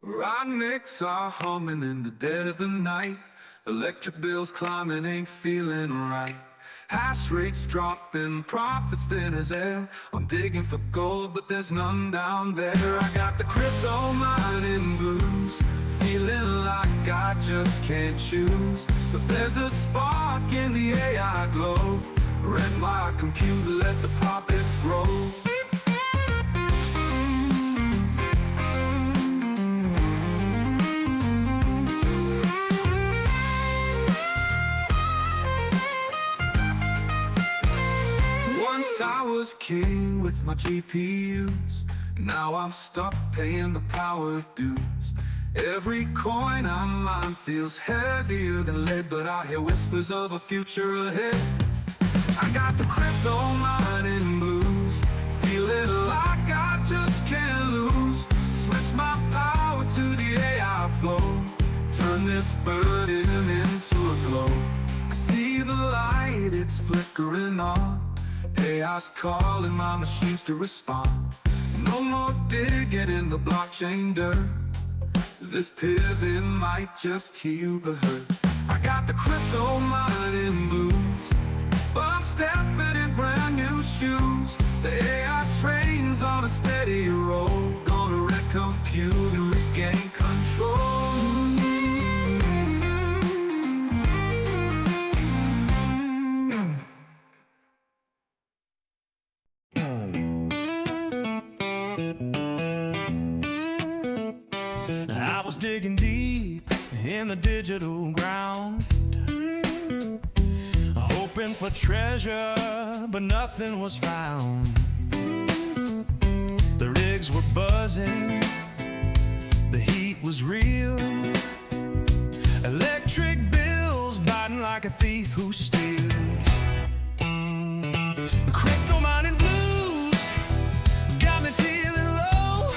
Rodniks are humming in the dead of the night. Electric bills climbing, ain't feeling right. Hash rates dropping, profits thin as air. I'm digging for gold, but there's none down there. I got the crypto mining blues, feeling like I just can't choose. But there's a spark in the AI glow. Rent my computer, let the profits grow. Once I was king with my GPUs. Now I'm stuck paying the power dues. Every coin I mine feels heavier than lead, but I hear whispers of a future ahead. I got the crypto mining blues, feeling like I just can't lose. Switch my power to the AI flow, turn this burden into a glow. I see the light, it's flickering on. AI's calling my machines to respond. No more digging in the blockchain dirt. This pivot might just heal the hurt. I got the crypto mining blues, but I'm stepping in brand new shoes. The AI train's on a steady roll, gonna recompute and regain control. I was digging deep in the digital ground, hoping for treasure, but nothing was found. The rigs were buzzing, the heat was real. Electric bills biting like a thief who steals. Crypto mining blues got me feeling low.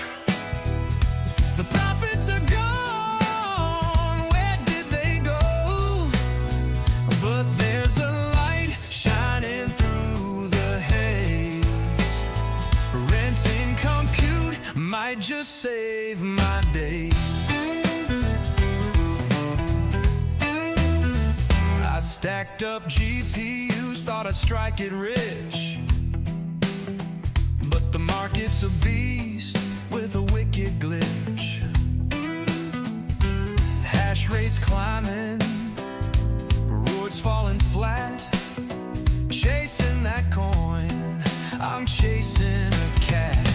The profits are gone, where did they go? But there's a light shining through the haze. Renting compute might just save my day. I stacked up GPUs, thought I'd strike it rich, but the market's a beast with a wicked glitch. Hash rates climbing, rewards falling flat. Chasing that coin, I'm chasing a cat.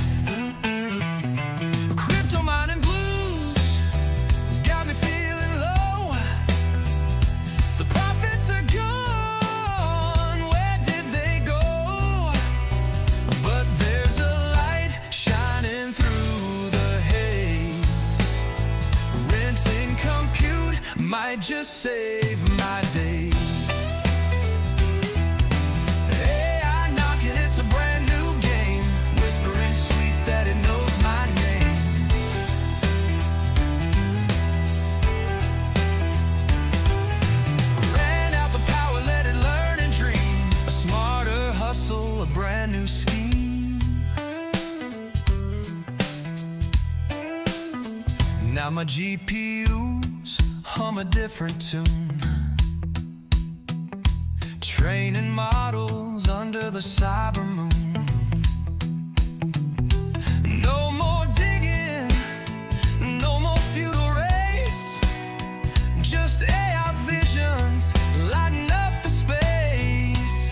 Crypto mining blues got me feeling low. The profits are gone, where did they go? But there's a light shining through the haze. Renting compute might just save my day. AI knocking, it's a brand new game, whispering sweet that it knows my name. Ran out the power, let it learn and dream. A smarter hustle, a brand new scheme. Now my GPUs hum a different tune, training models under the cyber moon. No more digging, no more feudal race, just AI visions lighting up the space.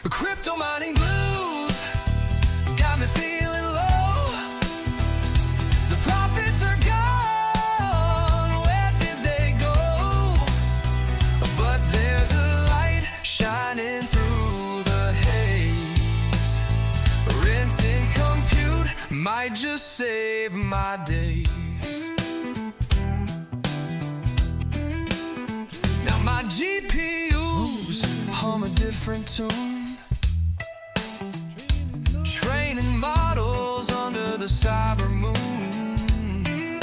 Crypto mining blues got me feeling low. The profits are gone, where did they go? But there's a light shining through the haze. Renting compute might just save my days. Now my GPUs hum a different tune, training models under the cyber moon.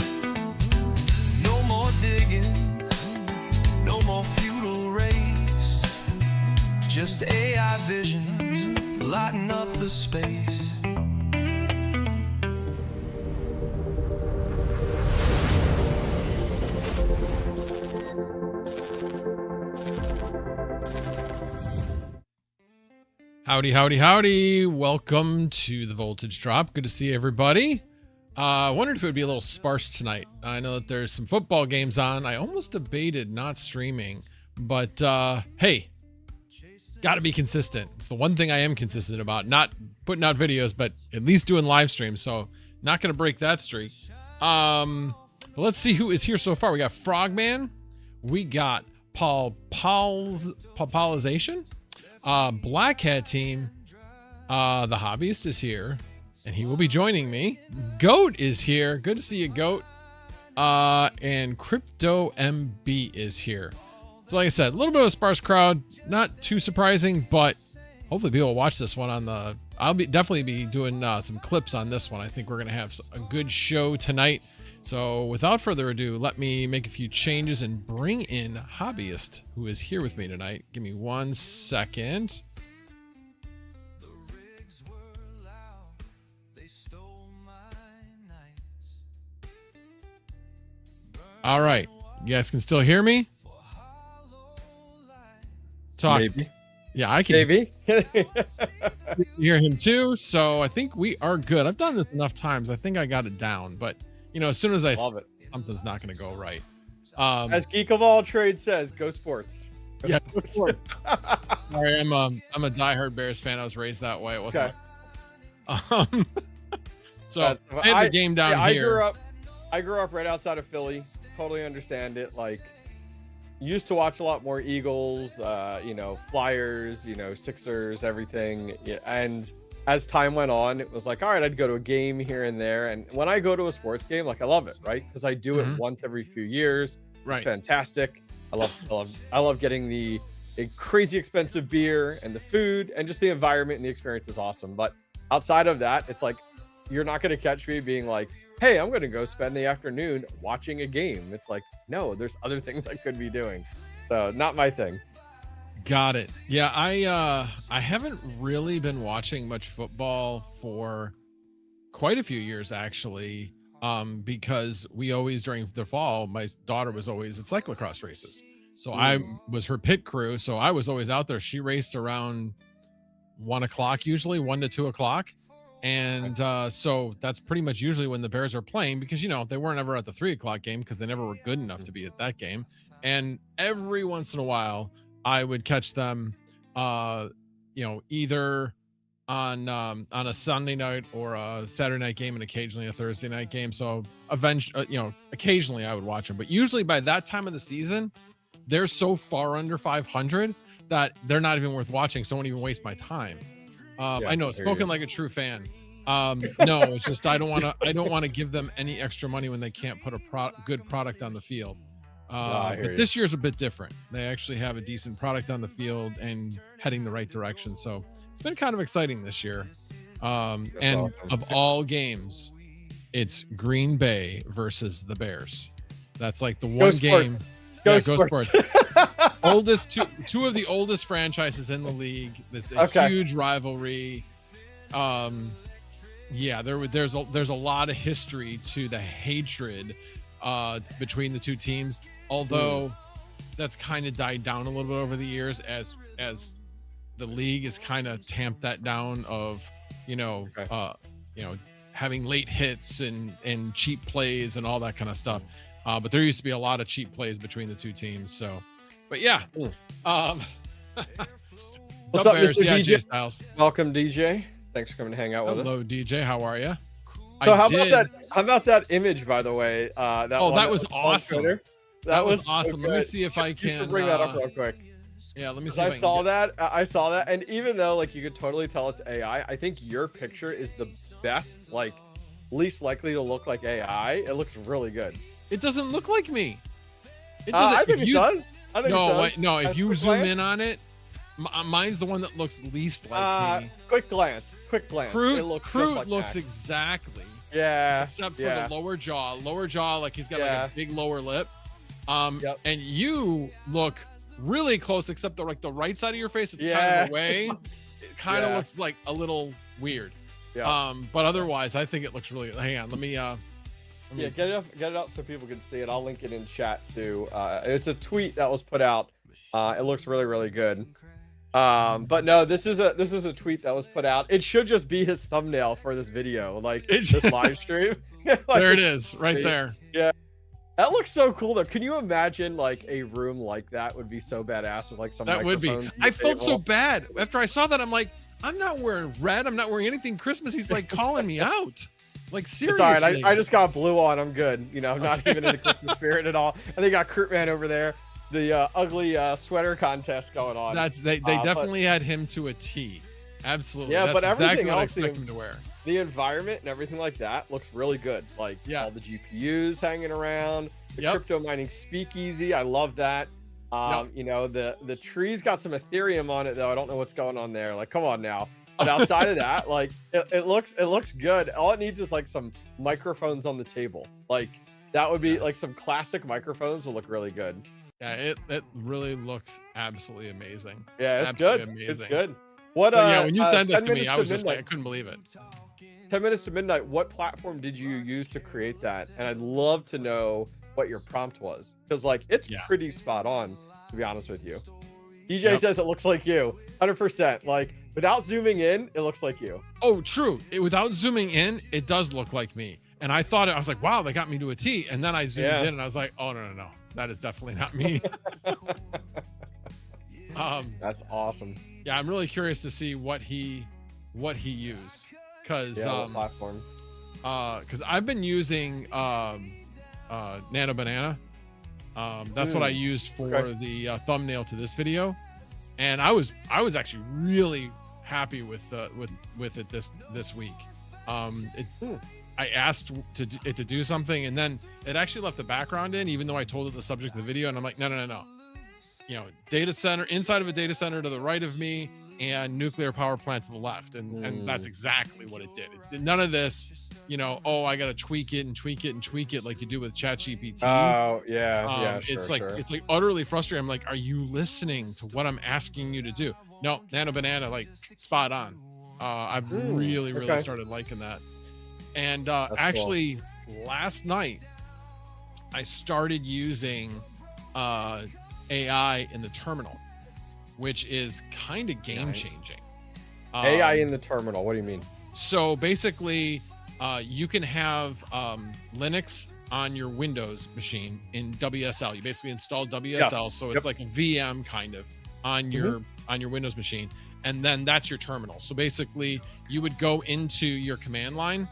No more digging, just AI visions lighting up the space. Howdy, howdy, howdy. Welcome to the Voltage Drop. Good to see everybody. I wondered if it would be a little sparse tonight. I know that there's some football games on. I almost debated not streaming, but hey, gotta be consistent. It's the one thing I am consistent about. Not putting out videos, but at least doing live streams. So not gonna break that streak. But let's see who is here so far. We got Frogman. We got Paulization. Black Hat Team, the Hobbyist is here, and he will be joining me. Goat is here. Good to see you, Goat. And Crypto MB is here. So like I said, a little bit of a sparse crowd, not too surprising, but hopefully people will watch this one on the, I'll definitely be doing some clips on this one. I think we're going to have a good show tonight. So without further ado, let me make a few changes and bring in Hobbyist, who is here with me tonight. Give me 1 second. All right. You guys can still hear me? Talk. Maybe. Yeah, I can Maybe. hear him too. So I think we are good. I've done this enough times. I think I got it down, but you know, as soon as I Love it. something's not going to go right. As Geek of All Trades says, go sports. Yeah. Sorry, I'm a diehard Bears fan. I was raised that way. It wasn't. Okay. So I have the game down here. I grew up right outside of Philly. Totally understand it. Like, used to watch a lot more Eagles, Flyers, Sixers, everything. Yeah, and as time went on, it was like, all right, I'd go to a game here and there. And when I go to a sports game, like, I love it, right? Because I do it once every few years. Right. It's fantastic. I love getting the crazy expensive beer and the food, and just the environment and the experience is awesome. But outside of that, it's like, you're not going to catch me being like, hey, I'm going to go spend the afternoon watching a game. It's like, no, there's other things I could be doing. So not my thing. Got it. Yeah, I haven't really been watching much football for quite a few years, actually, because we always, during the fall, my daughter was always at cyclocross races. So I was her pit crew. So I was always out there. She raced around 1 o'clock, usually 1 to 2 o'clock. And so that's pretty much usually when the Bears are playing, because, they weren't ever at the 3 o'clock game because they never were good enough to be at that game. And every once in a while, I would catch them, either on a Sunday night or a Saturday night game, and occasionally a Thursday night game. So occasionally I would watch them, but usually by that time of the season, they're so far under 500 that they're not even worth watching. So I won't even waste my time. I know, spoken like a true fan. No, it's just I don't want to give them any extra money when they can't put a good product on the field. But this year's a bit different. They actually have a decent product on the field and heading the right direction. So it's been kind of exciting this year. And awesome. Of all games, it's Green Bay versus the Bears. That's like the one game. Go Sports. Two of the oldest franchises in the league. That's a huge rivalry. There's a lot of history to the hatred between the two teams, although that's kind of died down a little bit over the years as the league has kind of tamped that down of having late hits and cheap plays and all that kind of stuff. But there used to be a lot of cheap plays between the two teams. So, but yeah. What's up, Bears, Mr. DJ? Styles. Welcome, DJ. Thanks for coming to hang out with us. Hello, DJ. How are you? So how about that image, by the way? That was awesome. That was awesome. Let me see if I can bring that up real quick. Yeah, let me see. I saw that. And even though like you could totally tell it's AI, I think your picture is the best, like least likely to look like AI. It looks really good. It doesn't look like me. It doesn't. I think it does. No. If you zoom in on it, mine's the one that looks least like me. Quick glance. Crute looks exactly. Yeah. Except for the lower jaw. Like he's got like a big lower lip. And you look really close, except the like the right side of your face, it's kind Yeah. of away. It kind of Yeah. looks like a little weird. Yeah. But otherwise, I think it looks really. Hang on, let me. Yeah, get it up so people can see it. I'll link it in chat too. It's a tweet that was put out. It looks really, really good. But no, this is a tweet that was put out. It should just be his thumbnail for this video, like this live stream. Like, there it is, right there. Yeah, that looks so cool though. Can you imagine like a room like that would be so badass with like some That would be. microphones on I the felt so table? bad after I saw that. I'm like, I'm not wearing red. I'm not wearing anything Christmas. He's like calling me out. Like It's seriously. all right. I just got blue on. I'm good. You know, I'm not even in the Christmas spirit at all. And they got Kurt Man over there. The ugly sweater contest going on. They definitely had him to a T. Absolutely. Yeah, That's but exactly everything what I else, expect him to wear. The environment and everything like that looks really good. Like Yeah. all the GPUs hanging around, the Yep. crypto mining speakeasy. I love that. You know, the tree's got some Ethereum on it though. I don't know what's going on there. Like, come on now. But outside of that, like it looks good. All it needs is like some microphones on the table. Like that would be like some classic microphones will look really good. Yeah, it really looks absolutely amazing. Yeah, it's Absolutely good. amazing. It's good. What But yeah, when you sent it 10 to me, minutes I was just like, I midnight. couldn't believe it. 10 minutes to midnight, what platform did you use to create that? And I'd love to know what your prompt was, because like it's Yeah. pretty spot on, to be honest with you. DJ Yep. says it looks like you 100%. Like without zooming in, it looks like you. Oh, true. Without zooming in, it does look like me. And I thought I was like, wow, they got me to a T. And then I zoomed Yeah. in and I was like, oh no, that is definitely not me. That's awesome. Yeah, I'm really curious to see what he used, because Yeah, what platform? because I've been using Nano Banana. That's what I used for Okay. the thumbnail to this video, and I was actually really happy with it this week. I asked it to do something, and then it actually left the background in, even though I told it the subject of the video, and I'm like, no. You know, data center, inside of a data center to the right of me, and nuclear power plant to the left, and that's exactly what it did. None of this, you know, oh, I gotta tweak it like you do with ChatGPT. Oh yeah, sure, It's like sure. it's like utterly frustrating. I'm like, are you listening to what I'm asking you to do? No, Nano Banana, like spot on. I've really okay. started liking that. And That's actually, last night I started using AI in the terminal, which is kind of game changing. AI in the terminal. What do you mean? So basically, you can have Linux on your Windows machine in WSL. You basically install WSL, Yes. so it's like a VM kind of on your Windows machine, and then that's your terminal. So basically, you would go into your command line,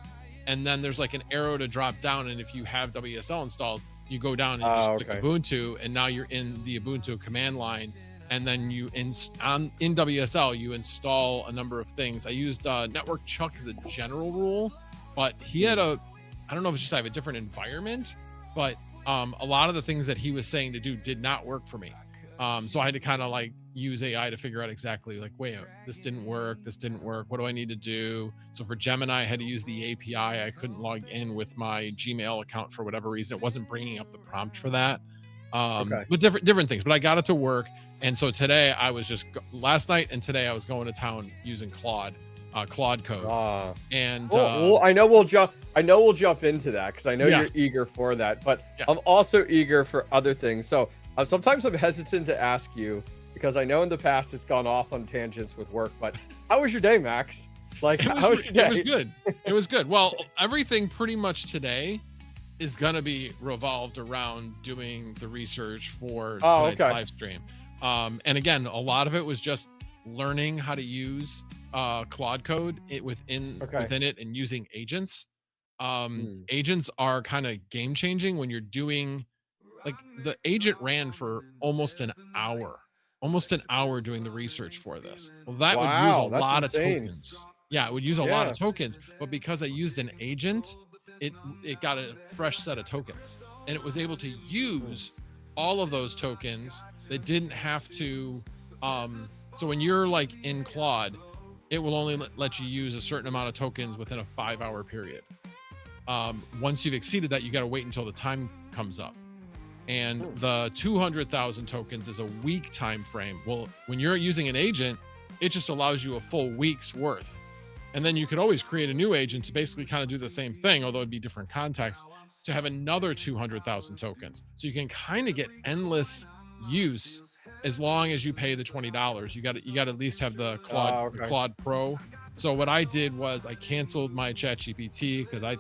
and then there's like an arrow to drop down, and if you have WSL installed, you go down and you just click Ubuntu, and now you're in the Ubuntu command line. And then you in WSL, you install a number of things. I used Network Chuck as a general rule, but he had I don't know if it's just I have a different environment, but a lot of the things that he was saying to do did not work for me. So I had to kind of like use AI to figure out exactly like, wait, this didn't work. What do I need to do? So for Gemini, I had to use the API. I couldn't log in with my Gmail account for whatever reason. It wasn't bringing up the prompt for that. But different things, but I got it to work. And so today I was last night and today I was going to town using Claude code. And well, I know we'll jump into that because I know Yeah. you're eager for that, but Yeah. I'm also eager for other things. So sometimes I'm hesitant to ask you because I know in the past it's gone off on tangents with work, but how was your day, Max? Like, how was your day? it was good. It was good. Well, everything pretty much today is gonna be revolved around doing the research for tonight's live stream. And again, a lot of it was just learning how to use Claude code within it and using agents. Agents are kind of game changing when you're doing, like, the agent ran for almost an hour doing the research for this. Well, that would use a that's lot insane. of tokens. Yeah, it would use a lot of tokens, but because I used an agent, it got a fresh set of tokens, and it was able to use all of those tokens that didn't have to. So when you're like in Claude, it will only let you use a certain amount of tokens within a 5-hour period. Once you've exceeded that, you got to wait until the time comes up. and the 200,000 tokens is a week time frame. Well, when you're using an agent, it just allows you a full week's worth. And then you could always create a new agent to basically kind of do the same thing, although it'd be different context, to have another 200,000 tokens. So you can kind of get endless use as long as you pay the $20. You got to at least have the Okay. the Claude Pro. So what I did was I canceled my ChatGPT because I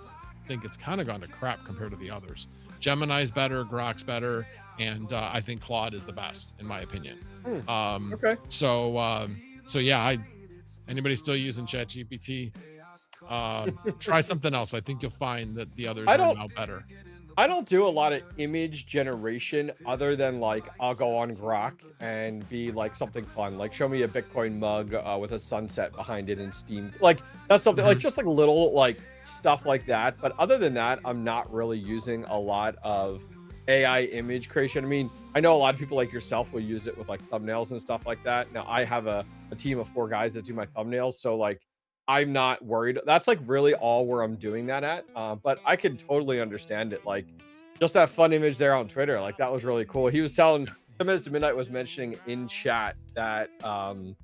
think it's kind of gone to crap compared to the others. Gemini's better, Grok's better, and I think Claude is the best in my opinion. Okay. So yeah, anybody still using ChatGPT? Try something else. I think you'll find that the others are now better. I don't do a lot of image generation other than like I'll go on Grok and be like something fun, like show me a Bitcoin mug with a sunset behind it in Steam. Like that's something like just like little like stuff like that. But other than that, I'm not really using a lot of AI image creation. I mean, I know a lot of people like yourself will use it with like thumbnails and stuff like that. Now I have a team of 4 guys that do my thumbnails, so like I'm not worried. That's like really all where I'm doing that at. But I can totally understand it. Like just that fun image there on Twitter, like that was really cool. He was telling 10 minutes to midnight was mentioning in chat that and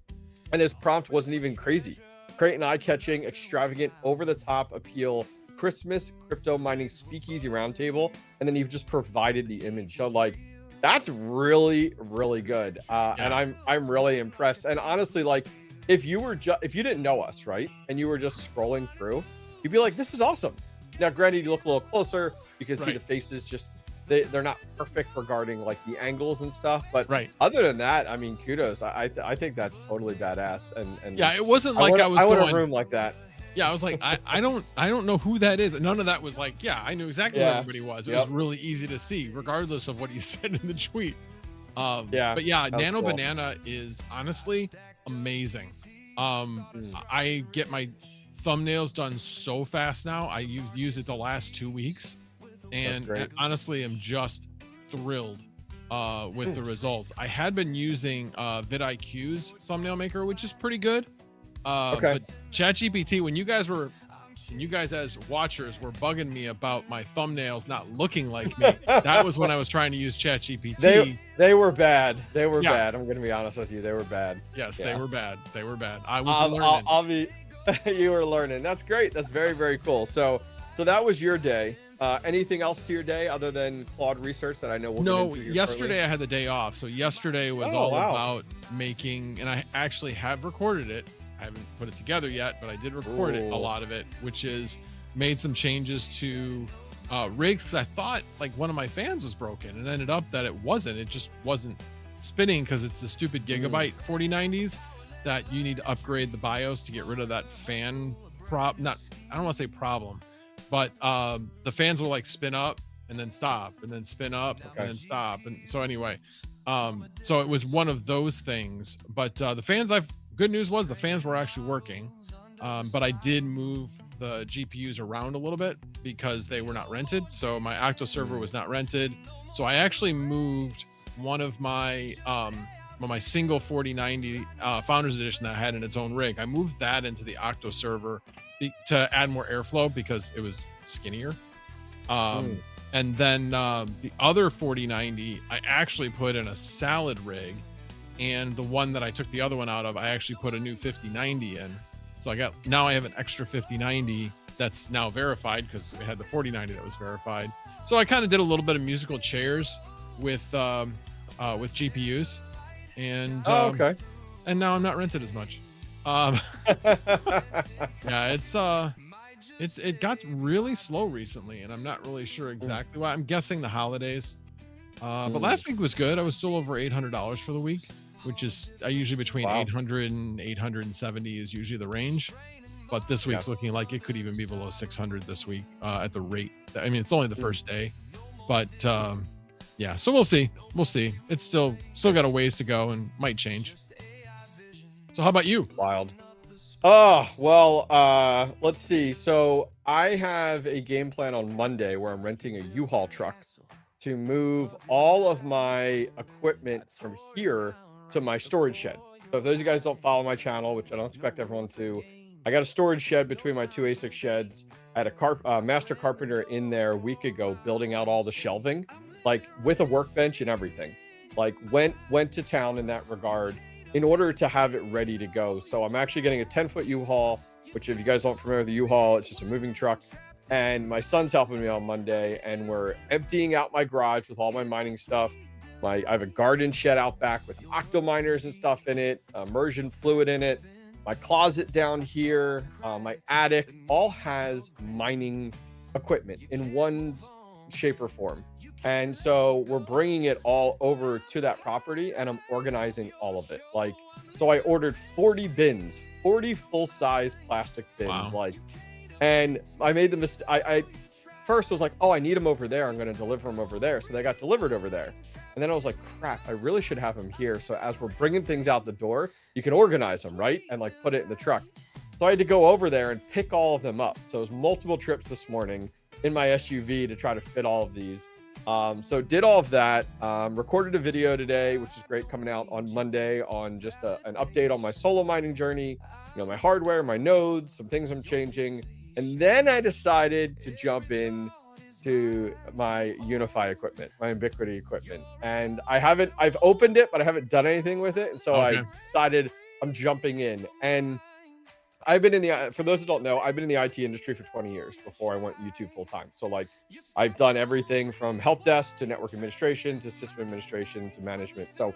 his prompt wasn't even crazy. Create an eye-catching, extravagant, over-the-top appeal Christmas crypto mining speakeasy roundtable, and then you've just provided the image. So like that's really, really good. And I'm really impressed. And honestly, like if you didn't know us, right, and you were just scrolling through, you'd be like, this is awesome. Now granted, you look a little closer, you can see the faces, just they're not perfect regarding like the angles and stuff, but other than that, I mean, kudos. I think that's totally badass. And yeah, it wasn't like I want going a room like that. Yeah, I was like, I don't know who that is. None of that was like, yeah, I knew exactly who everybody was. It was really easy to see, regardless of what he said in the tweet. But yeah, Nano cool. Banana is honestly amazing. I get my thumbnails done so fast now. I use it the last 2 weeks, and honestly, I'm just thrilled with the results. I had been using vidIQ's thumbnail maker, which is pretty good. But ChatGPT, when you guys as watchers were bugging me about my thumbnails not looking like me, that was when I was trying to use ChatGPT. They were bad. They were bad. I'm gonna be honest with you. They were bad. Yes, they were bad. They were bad. I was learning. I'll be. You were learning. That's great. That's very, very cool. So that was your day. Anything else to your day other than Claude research that I know we'll get into yesterday I had the day off. So yesterday was about making, and I actually have recorded it. I haven't put it together yet, but I did record it, a lot of it, which is made some changes to rigs because I thought like one of my fans was broken, and ended up that it wasn't. It just wasn't spinning because it's the stupid Gigabyte 4090s that you need to upgrade the BIOS to get rid of that fan I don't want to say problem, but the fans will like spin up and then stop and then spin up and then stop. And so anyway, so it was one of those things, but the fans good news was the fans were actually working, but I did move the GPUs around a little bit because they were not rented. So my Octo server was not rented. So I actually moved one of my my single 4090 Founders Edition that I had in its own rig. I moved that into the Octo server to add more airflow because it was skinnier. And then the other 4090 I actually put in a salad rig. And the one that I took the other one out of, I actually put a new 5090 in. So now I have an extra 5090 that's now verified because we had the 4090 that was verified. So I kind of did a little bit of musical chairs with GPUs, and and now I'm not rented as much. Yeah, it got really slow recently, and I'm not really sure exactly why. I'm guessing the holidays. But last week was good. I was still over $800 for the week, which is usually between 800 and 870 is usually the range. But this week's looking like it could even be below 600 this week at the rate. I mean, it's only the first day, but yeah. So we'll see. We'll see. It's still got a ways to go and might change. So how about you? Wild. Oh, well, let's see. So I have a game plan on Monday where I'm renting a U-Haul truck to move all of my equipment from here to my storage shed. So if those of you guys don't follow my channel, which I don't expect everyone to, I got a storage shed between my 2 ASIC sheds. I had a master carpenter in there a week ago building out all the shelving. like with a workbench and everything. Like went to town in that regard in order to have it ready to go. So I'm actually getting a 10-foot U-Haul, which if you guys aren't familiar with the U-Haul, it's just a moving truck. And my son's helping me on Monday, and we're emptying out my garage with all my mining stuff. I have a garden shed out back with octo miners and stuff in it, immersion fluid in it. My closet down here, my attic, all has mining equipment in one shape or form. And so we're bringing it all over to that property, and I'm organizing all of it. Like, so I ordered 40 bins, 40 full-size plastic bins. Wow. Like, and I made the mistake. I first was like, oh, I need them over there. I'm going to deliver them over there. So they got delivered over there. And then I was like, crap, I really should have them here. So as we're bringing things out the door, you can organize them, right? And like put it in the truck. So I had to go over there and pick all of them up. So it was multiple trips this morning in my SUV to try to fit all of these. So did all of that, recorded a video today, which is great, coming out on Monday on just an update on my solo mining journey, you know, my hardware, my nodes, some things I'm changing. And then I decided to jump in to my Unify equipment, my Ubiquity equipment. And I've opened it, but I haven't done anything with it. And so I decided I'm jumping in. And I've been in the, for those who don't know, I've been in the IT industry for 20 years before I went YouTube full time. So like I've done everything from help desk to network administration to system administration to management. So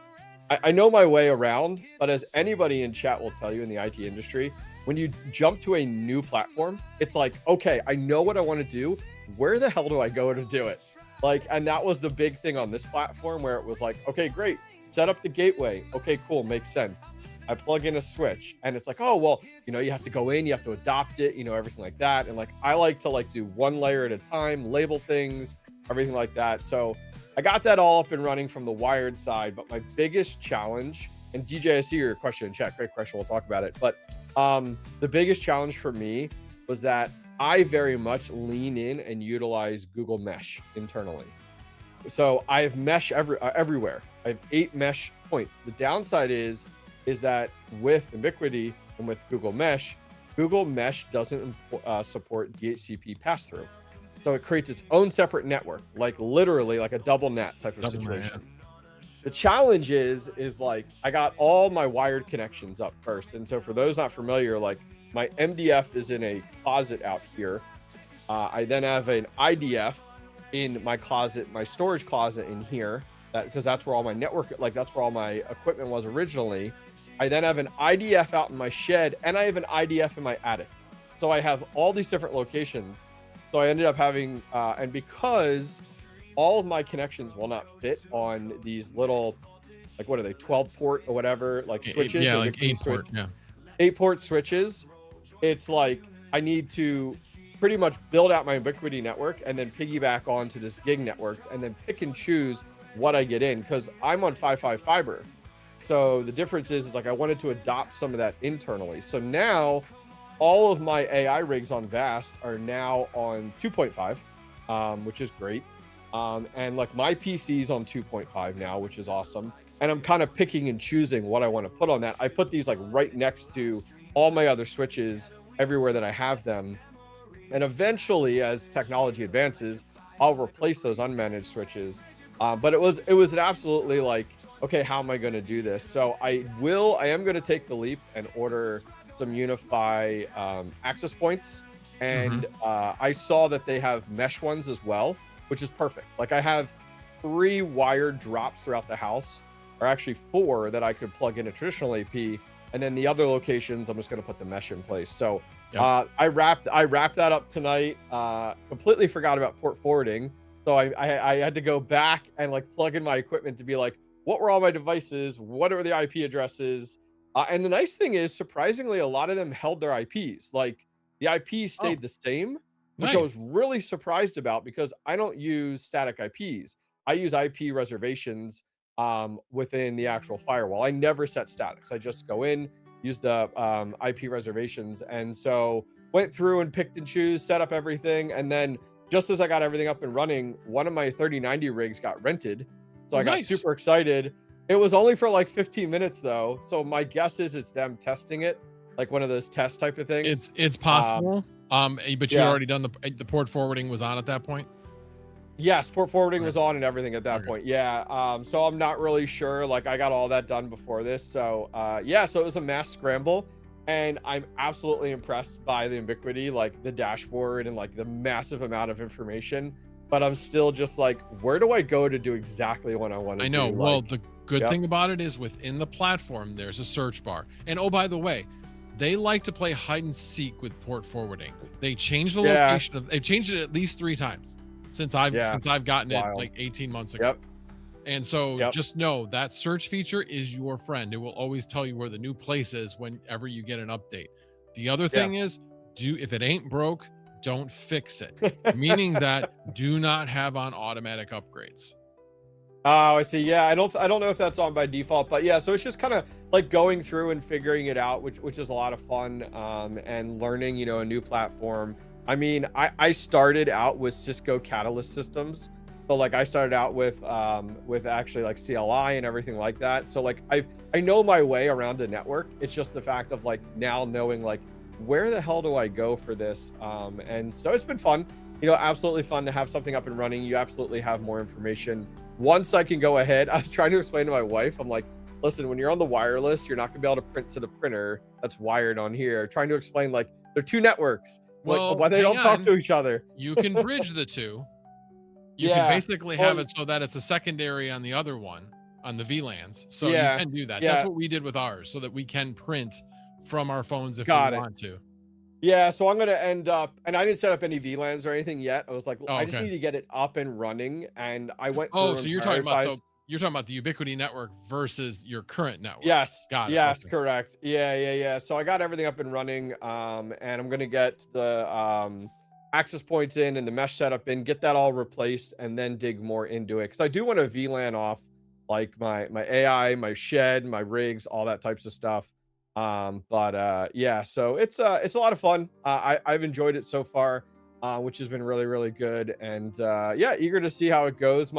I know my way around, but as anybody in chat will tell you in the IT industry, when you jump to a new platform, it's like, okay, I know what I want to do. Where the hell do I go to do it? Like, and that was the big thing on this platform where it was like, okay, great. Set up the gateway. Okay, cool. Makes sense. I plug in a switch and it's like, oh, well, you know, you have to go in, you have to adopt it, you know, everything like that. And like, I like to like do one layer at a time, label things, everything like that. So I got that all up and running from the wired side, but my biggest challenge, and DJ, I see your question in chat, great question, we'll talk about it. But the biggest challenge for me was that I very much lean in and utilize Google Mesh internally. So I have mesh everywhere. I have 8 mesh points. The downside is that with Ubiquity and with Google Mesh doesn't support DHCP pass-through. So it creates its own separate network, like literally like a double NAT type of situation. The challenge is like I got all my wired connections up first. And so for those not familiar, like my MDF is in a closet out here. I then have an IDF in my closet, my storage closet in here, because that's where all my network, like that's where all my equipment was originally. I then have an IDF out in my shed, and I have an IDF in my attic. So I have all these different locations. So I ended up having, and because all of my connections will not fit on these little, like what are they, 12 port or whatever, like switches. Yeah, like 8 port, 8 port switches. It's like I need to pretty much build out my Ubiquity network and then piggyback onto this gig networks and then pick and choose what I get in, because I'm on 5.5 fiber. So the difference is like I wanted to adopt some of that internally. So now all of my AI rigs on Vast are now on 2.5, which is great. And like my PC's on 2.5 now, which is awesome. And I'm kind of picking and choosing what I want to put on that. I put these like right next to all my other switches everywhere that I have them. And eventually, as technology advances, I'll replace those unmanaged switches. But it was an absolutely like, okay, how am I going to do this? So I am going to take the leap and order some Unify access points. And I saw that they have mesh ones as well, which is perfect. Like I have 3 wired drops throughout the house, or actually 4 that I could plug in a traditional AP. And then the other locations, I'm just going to put the mesh in place. So I wrapped that up tonight. Completely forgot about port forwarding. So I had to go back and like plug in my equipment to be like, what were all my devices? What are the IP addresses? And the nice thing is, surprisingly, a lot of them held their IPs. Like the IP stayed the same, which I was really surprised about, because I don't use static IPs. I use IP reservations within the actual firewall. I never set statics. I just go in, use the IP reservations. And so went through and picked and choose, set up everything. And then just as I got everything up and running, one of my 3090 rigs got rented. So I got super excited. It was only for like 15 minutes though. So my guess is it's them testing it, like one of those test type of things. It's possible. But you already done the port forwarding was on at that point. Yes, port forwarding Okay. was on and everything at that Okay. point. Yeah. So I'm not really sure. Like I got all that done before this. So yeah, so it was a mass scramble. And I'm absolutely impressed by the ubiquity, like the dashboard and like the massive amount of information. But I'm still just like, where do I go to do exactly what I want to I know. do? Well, Like, the good yep. thing about it is within the platform, there's a search bar. And oh, by the way, they like to play hide and seek with port forwarding. They changed the Yeah. location of they've changed it at least 3 times Yeah. since I've gotten it Wild. like 18 months ago. Yep. And so Yep. just know that search feature is your friend. It will always tell you where the new place is whenever you get an update. The other Yeah. thing is, do if it ain't broke, don't fix it. Meaning that do not have on automatic upgrades. Oh, I see. Yeah, I don't know if that's on by default, but yeah, so it's just kind of like going through and figuring it out, which is a lot of fun, and learning, a new platform. I mean, I started out with Cisco Catalyst systems. So like I started out with actually like CLI and everything like that. So like I know my way around a network. It's just the fact of like now knowing like where the hell do I go for this? And so it's been fun, absolutely fun to have something up and running. You absolutely have more information once I can go ahead. I was trying to explain to my wife, I'm like, listen, when you're on the wireless, you're not gonna be able to print to the printer that's wired on here. Trying to explain like they're two networks, like Well, why they hang don't talk on. to each other. You can bridge the two. You can Yeah. basically have Well, it so that it's a secondary on the other one, on the VLANs. So you yeah. can do that. That's Yeah. what we did with ours, so that we can print from our phones if we Got it. want to. Yeah. So I'm gonna end up, and I didn't set up any VLANs or anything yet. I was like, Oh, I just okay. need to get it up and running, and I went Oh, through so and you're prioritized. talking about the Ubiquity network versus your current network. Yes, Got it. yes, Okay. correct. Yeah, yeah, yeah. So I got everything up and running, and I'm gonna get the access points in and the mesh setup in, get that all replaced, and then dig more into it because I do want to VLAN off like my AI, my shed, my rigs, all that types of stuff. But yeah, so it's a lot of fun. I've enjoyed it so far, which has been really really good, and yeah, eager to see how it goes.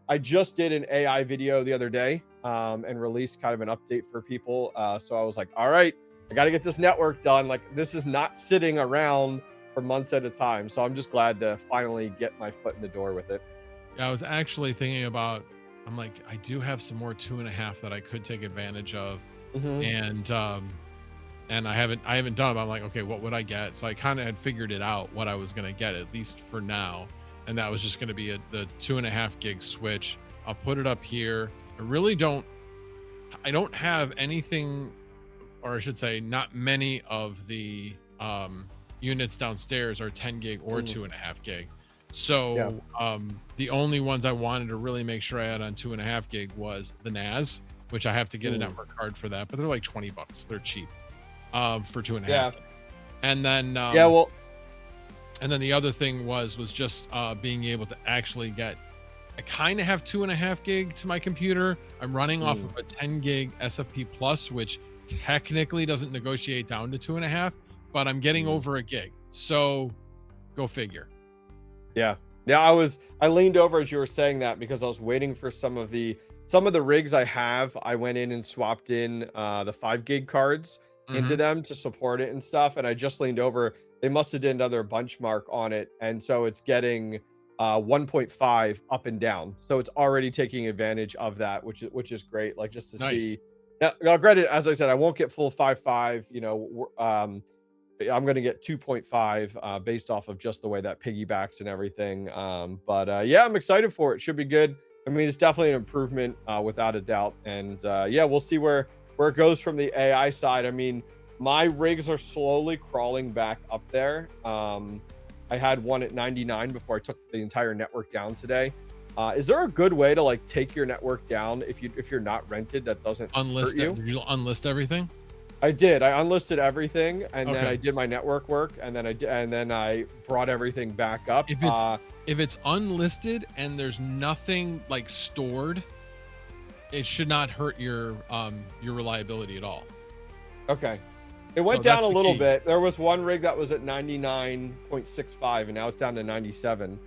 I just did an AI video the other day, and released kind of an update for people. So I was like, all right, I got to get this network done. Like this is not sitting around for months at a time. So I'm just glad to finally get my foot in the door with it. Yeah, I was actually thinking about. I'm like, I do have some more 2.5 that I could take advantage of, Hmm. and I haven't done it. But I'm like, okay, what would I get? So I kind of had figured it out what I was gonna get, at least for now, and that was just gonna be the 2.5 gig switch. I'll put it up here. I don't have anything, or I should say, not many of the units downstairs are 10 gig or 2.5 gig. Yeah. So the only ones I wanted to really make sure I had on 2.5 gig was the NAS, which I have to get a Mm. network card for that, but they're like $20. They're cheap for two and a Yeah. half. And then Yeah. Well, the other thing was just being able to actually get. I kind of have 2.5 gig to my computer. I'm running off mm, of a 10 gig SFP plus, which technically doesn't negotiate down to 2.5, but I'm getting mm. over a gig. So go figure. Yeah. Yeah, I leaned over as you were saying that because I was waiting for some of the rigs I have. I went in and swapped in the 5 gig cards into Hmm. them to support it and stuff. And I just leaned over. They must have did another benchmark on it. And so it's getting 1.5 up and down. So it's already taking advantage of that, which is great. Like just to Nice. see. Now, granted, as I said, I won't get full 5.5, I'm going to get 2.5 based off of just the way that piggybacks and everything. But yeah, I'm excited for it. Should be good. I mean, it's definitely an improvement without a doubt. And yeah, we'll see where it goes from the AI side. I mean, my rigs are slowly crawling back up there. I had one at 99 before I took the entire network down today. Is there a good way to like take your network down if you're not rented that doesn't hurt Unlist you? it. Did you unlist everything? I did. I unlisted everything, and then I Okay. did my network work, and then I brought everything back up. If it's unlisted and there's nothing like stored, it should not hurt your reliability at all. Okay. It went So down that's a the little key. bit. There was one rig that was at 99.65, and now it's down to 97.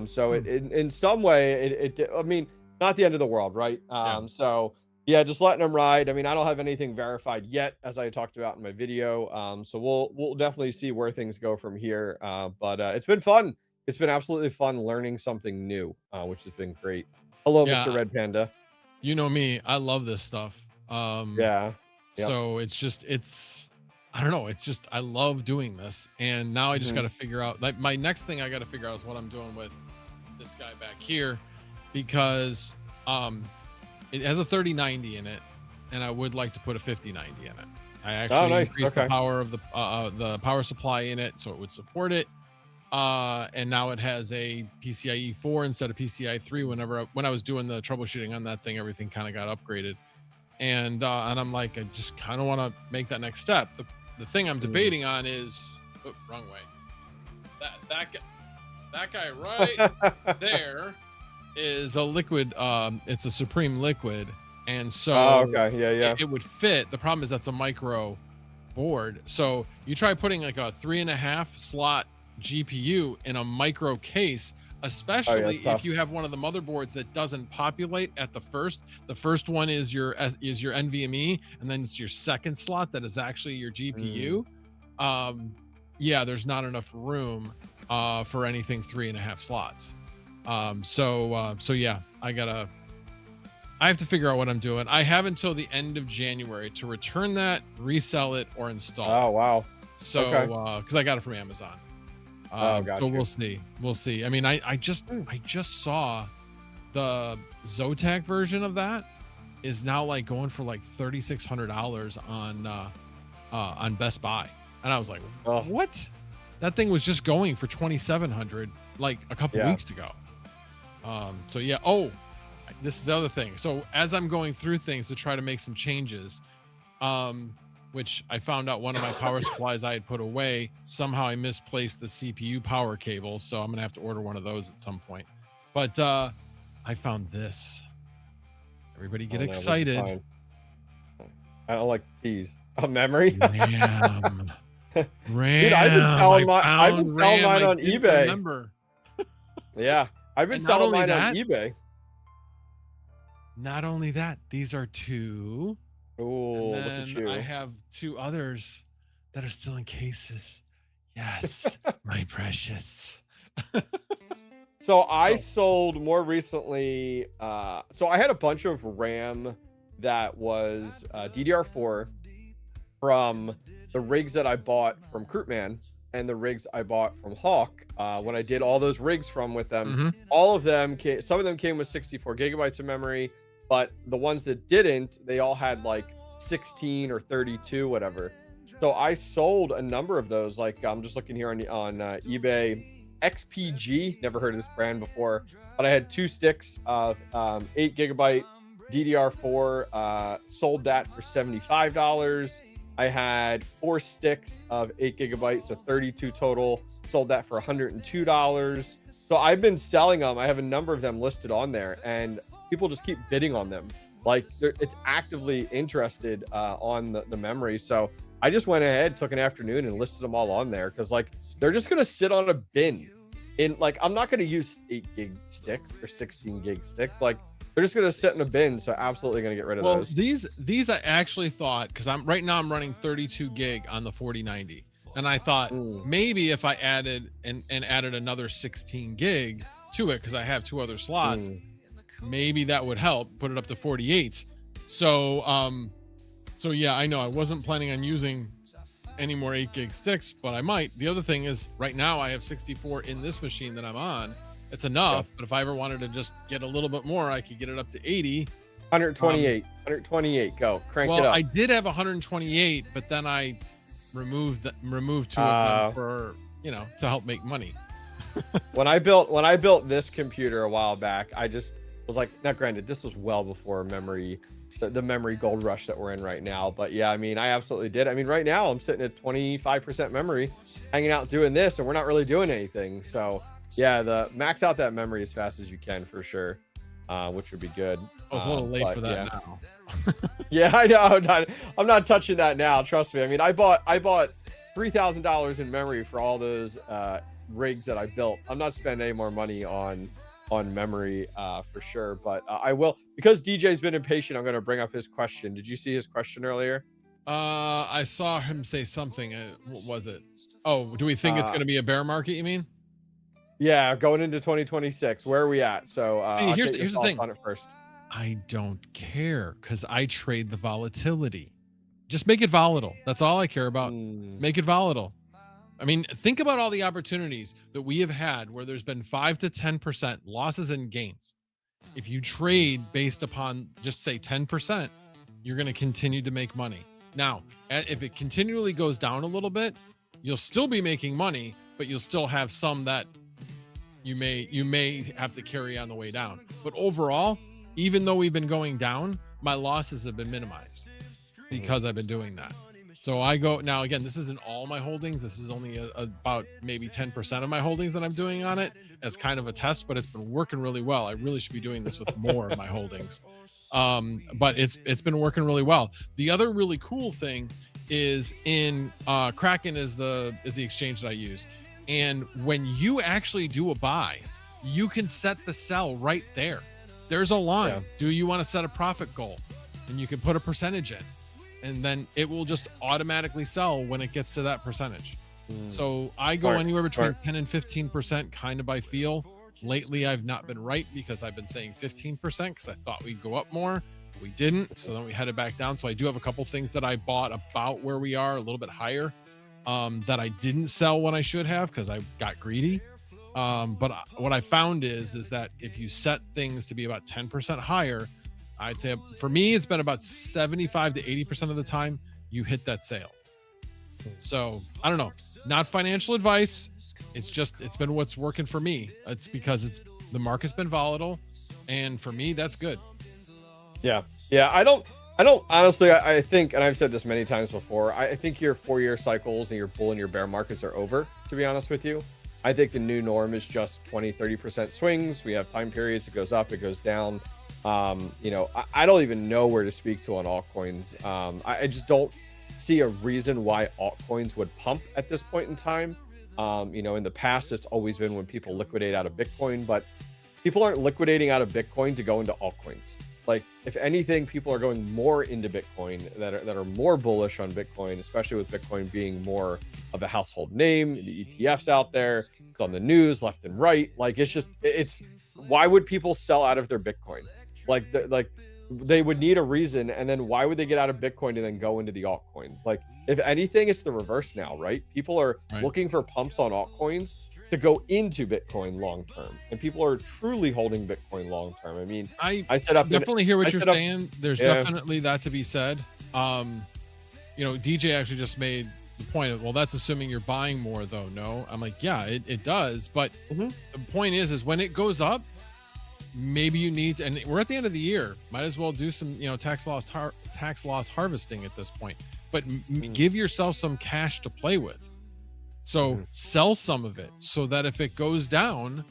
So Hmm. in some way, I mean, not the end of the world, right? Yeah. So yeah, just letting them ride. I mean, I don't have anything verified yet, as I talked about in my video. So we'll definitely see where things go from here. But it's been fun. it's been absolutely fun learning something new, which has been great. Hello, Yeah, Mr. Red Panda. you know me, I love this stuff. Yeah. Yep. So it's I don't know, it's just I love doing this. And now I just got Mhm. to figure out, like, my next thing I got to figure out is what I'm doing with this guy back here, because it has a 3090 in it, and I would like to put a 5090 in it. I Oh, actually nice. increased the Okay. power of the power supply in it so it would support it. And now it has a PCIe 4 instead of PCI 3. When I was doing the troubleshooting on that thing, everything kind of got upgraded. And I'm like, I just kind of want to make that next step. The thing I'm Mm. debating on is, oh, wrong way. That guy right there is a liquid. It's a Supreme liquid, and Oh, so okay. Yeah, yeah. it would fit. The problem is that's a micro board. So you try putting like a 3.5 slot GPU in a micro case, Oh, yeah, especially it's if tough. you have one of the motherboards that doesn't populate at the first. The first one is your NVMe, and then it's your second slot that is actually your Mm. GPU. Yeah, there's not enough room for anything 3.5 slots. So yeah, I have to figure out what I'm doing. I have until the end of January to return that, resell it, or install Oh, it. wow. So, Okay. because I got it from Amazon. Oh, So got we'll you. see. We'll see. I mean, I Mm. just saw the Zotac version of that is now like going for like $3,600 on Best Buy, and I was like, Oh, what? That thing was just going for 2,700 like a couple yeah. weeks ago. So yeah. Oh, this is the other thing. So as I'm going through things to try to make some changes, which I found out one of my power supplies I had put away, somehow I misplaced the CPU power cable. So I'm gonna have to order one of those at some point. But I found this. Everybody get Oh, no. What'd you excited. find? I don't like the tease. A memory? RAM. Dude, RAM. I I've been found selling RAM. mine I on didn't eBay. remember. Yeah. I've been And not selling only mine on that, eBay. these are two. And Oh, look at then I you. have two others that are still in cases. Yes, my precious. So I So, sold more recently. So I had a bunch of RAM that was DDR4 from the rigs that I bought from Crootman and the rigs I bought from Hawk. When I did all those rigs from with them, mhm. all of them came, some of them came with 64 gigabytes of memory, but the ones that didn't, they all had like 16 or 32, whatever. So I sold a number of those. Like I'm just looking here on eBay. XPG, never heard of this brand before, but I had 2 sticks of 8 gigabyte DDR4. Sold that for $75. I had 4 sticks of 8 gigabytes, so 32 total. Sold that for $102. So I've been selling them. I have a number of them listed on there, and people just keep bidding on them. Like it's actively interested on the memory. So I just went ahead, took an afternoon, and listed them all on there because like they're just gonna sit on a bin. In like I'm not gonna use 8 gig sticks or 16 gig sticks. Like they're just gonna sit in a bin. So absolutely gonna get rid of Well, those. these I actually thought, because I'm right now I'm running 32 gig on the 4090, and I thought Mm, maybe if I added and added another 16 gig to it, because I have two other slots, mm. maybe that would help put it up to 48. So yeah, I know I wasn't planning on using any more 8 gig sticks, but I might. The other thing is right now I have 64 in this machine that I'm on. It's Yeah. enough, but if I ever wanted to just get a little bit more, I could get it up to 80. 128. 128. Go. Crank it Well, up. I did have 128, but then I removed two of them for, to help make money. When I built this computer a while back, I just was like, now granted, this was well before memory, the memory gold rush that we're in right now. But yeah, I mean, I absolutely did. I mean, right now I'm sitting at 25% memory, hanging out doing this, and we're not really doing anything. So yeah, the max out that memory as fast as you can for sure, which would be good. I was a little late But for that yeah. now. Yeah, I know. I'm not touching that now. Trust me. I mean, I bought $3,000 in memory for all those rigs that I built. I'm not spending any more money on memory for sure, but I will, because DJ's been impatient. I'm going to bring up his question. Did you see his question earlier? I saw him say something. What was it? Oh, do we think it's Uh, going to be a bear market? You mean? Yeah, going into 2026, where are we at? So See, I'll here's get your the thoughts thing. on it first. I don't care because I trade the volatility. Just make it volatile. That's all I care about. Mm, Make it volatile. I mean, think about all the opportunities that we have had where there's been 5 to 10% losses and gains. If you trade based upon just say 10%, you're going to continue to make money. Now, if it continually goes down a little bit, you'll still be making money, but you'll still have some that you may have to carry on the way down. But overall, even though we've been going down, my losses have been minimized because I've been doing that. So I go now again, this isn't all my holdings. This is only about maybe 10% of my holdings that I'm doing on it as kind of a test, but it's been working really well. I really should be doing this with more of my holdings. But it's been working really well. The other really cool thing is in Kraken is the exchange that I use. And when you actually do a buy, you can set the sell right there. There's a line. Yeah. Do you want to set a profit goal? And you can put a percentage in, and then it will just automatically sell when it gets to that percentage. So I go anywhere between 10 and 15% kind of by feel. Lately, I've not been right because I've been saying 15% because I thought we'd go up more. We didn't. So then we headed back down. So I do have a couple things that I bought about where we are, a little bit higher, that I didn't sell when I should have because I got greedy. But what I found is that if you set things to be about 10% higher, I'd say for me, it's been about 75 to 80% of the time you hit that sale. So I don't know, not financial advice. It's been what's working for me. It's because the market's been volatile. And for me, that's good. Yeah. Yeah. I don't honestly, I think, and I've said this many times before, I think your 4-year cycles and your bull and your bear markets are over, to be honest with you. I think the new norm is just 20-30% swings. We have time periods. It goes up, it goes down. I don't even know where to speak to on altcoins. I just don't see a reason why altcoins would pump at this point in time. In the past, it's always been when people liquidate out of Bitcoin, but people aren't liquidating out of Bitcoin to go into altcoins. Like, if anything, people are going more into Bitcoin that are more bullish on Bitcoin, especially with Bitcoin being more of a household name, the ETFs out there, it's on the news left and right. Like, it's why would people sell out of their Bitcoin? Like they would need a reason, and then why would they get out of Bitcoin and then go into the altcoins? Like, if anything, it's the reverse now, right? People are looking for pumps on altcoins to go into Bitcoin long term, and people are truly holding Bitcoin long term. I mean, I set up definitely hear what you're saying. There's definitely that to be said. DJ actually just made the point of, well, that's assuming you're buying more though. No, I'm like, yeah, it does, but the point is when it goes up, maybe you need to, and we're at the end of the year, might as well do some tax loss harvesting at this point, but give yourself some cash to play with. So sell some of it so that if it goes down,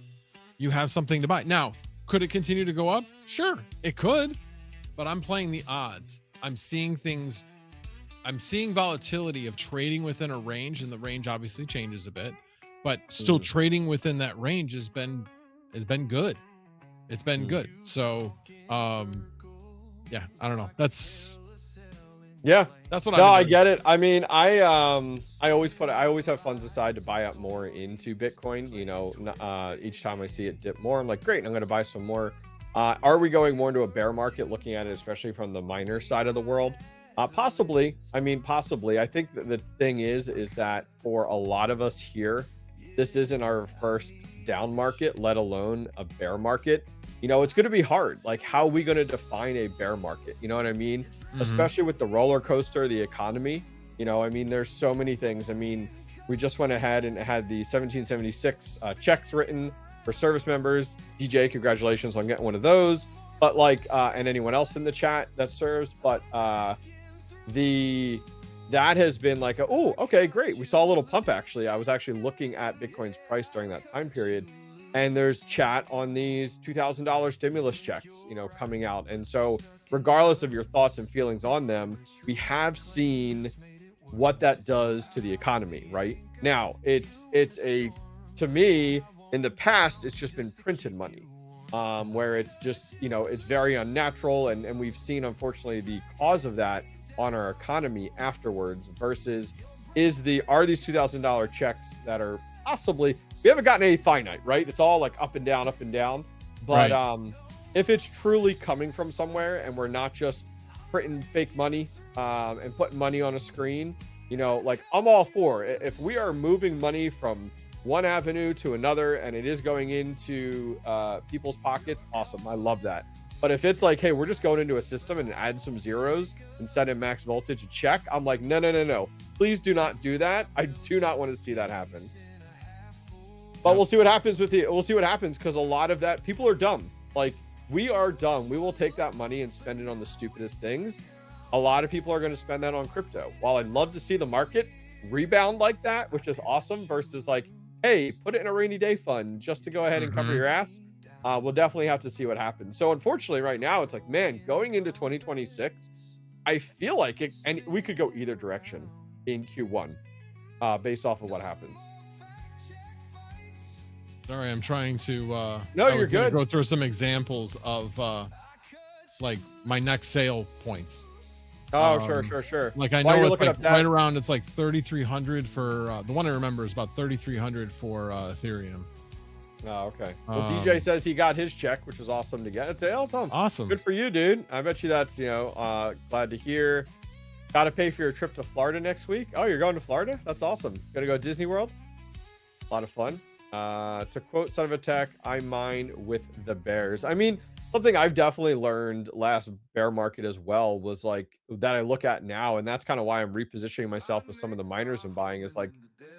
you have something to buy. Now, could it continue to go up? Sure, it could, but I'm playing the odds. I'm seeing volatility of trading within a range, and the range obviously changes a bit, but still trading within that range has been good. It's been good. So, I don't know. That's what I get it. I mean, I always have funds aside to buy up more into Bitcoin. Each time I see it dip more, I'm like, great, I'm going to buy some more. Are we going more into a bear market, looking at it, especially from the miner side of the world? Possibly. I mean, possibly. I think that the thing is that for a lot of us here, this isn't our first down market, let alone a bear market. It's going to be hard. Like, how are we going to define a bear market? You know what I mean? Especially with the roller coaster, the economy. There's so many things. I mean, we just went ahead and had the 1776 checks written for service members. DJ, congratulations on getting one of those. But and anyone else in the chat that serves. But that has been like, oh, okay, great. We saw a little pump, actually. I was actually looking at Bitcoin's price during that time period. And there's chat on these $2,000 stimulus checks, coming out. And so regardless of your thoughts and feelings on them, we have seen what that does to the economy, right? Now, to me, in the past, it's just been printed money, where it's just, it's very unnatural. And we've seen, unfortunately, the cause of that on our economy afterwards versus are these $2,000 checks that are possibly we haven't gotten any finite, right? It's all like up and down, up and down. But Right. if it's truly coming from somewhere and we're not just printing fake money and putting money on a screen, you know, like I'm all for it. If we are moving money from one avenue to another and it is going into people's pockets, awesome. I love that. But if it's like, hey, we're just going into a system and add some zeros and set in max voltage a check, I'm like, no, no, no, no. Please do not do that. I do not want to see that happen. But we'll see what happens with the, we'll see what happens, because a lot of that, people are dumb. Like, we are dumb. We will take that money and spend it on the stupidest things. A lot of people are going to spend that on crypto. While I'd love to see the market rebound like that, which is awesome, versus like, hey, put it in a rainy day fund just to go ahead and cover your ass. We'll definitely have to see what happens. So unfortunately right now it's like, man, going into 2026, I feel like it, and we could go either direction in Q1 based off of what happens. Sorry, I'm trying to No, I you're was gonna good. go through some examples of like my next sale points. Oh, sure. Like I While know you're it's looking like up that, right around, it's like 3,300 for the one I remember is about 3,300 for Ethereum. oh, okay. Well, DJ says he got his check, which was awesome to get. It's awesome. Good for you, dude. I bet you that's, you know, glad to hear. Got to pay for your trip to Florida next week. Oh, you're going to Florida? That's awesome. Gonna go to Disney World? A lot of fun. To quote Son of a Tech, I mine with the bears. I mean, something I've definitely learned last bear market as well was like that I look at now, and that's kind of why I'm repositioning myself with some of the miners I'm buying, is like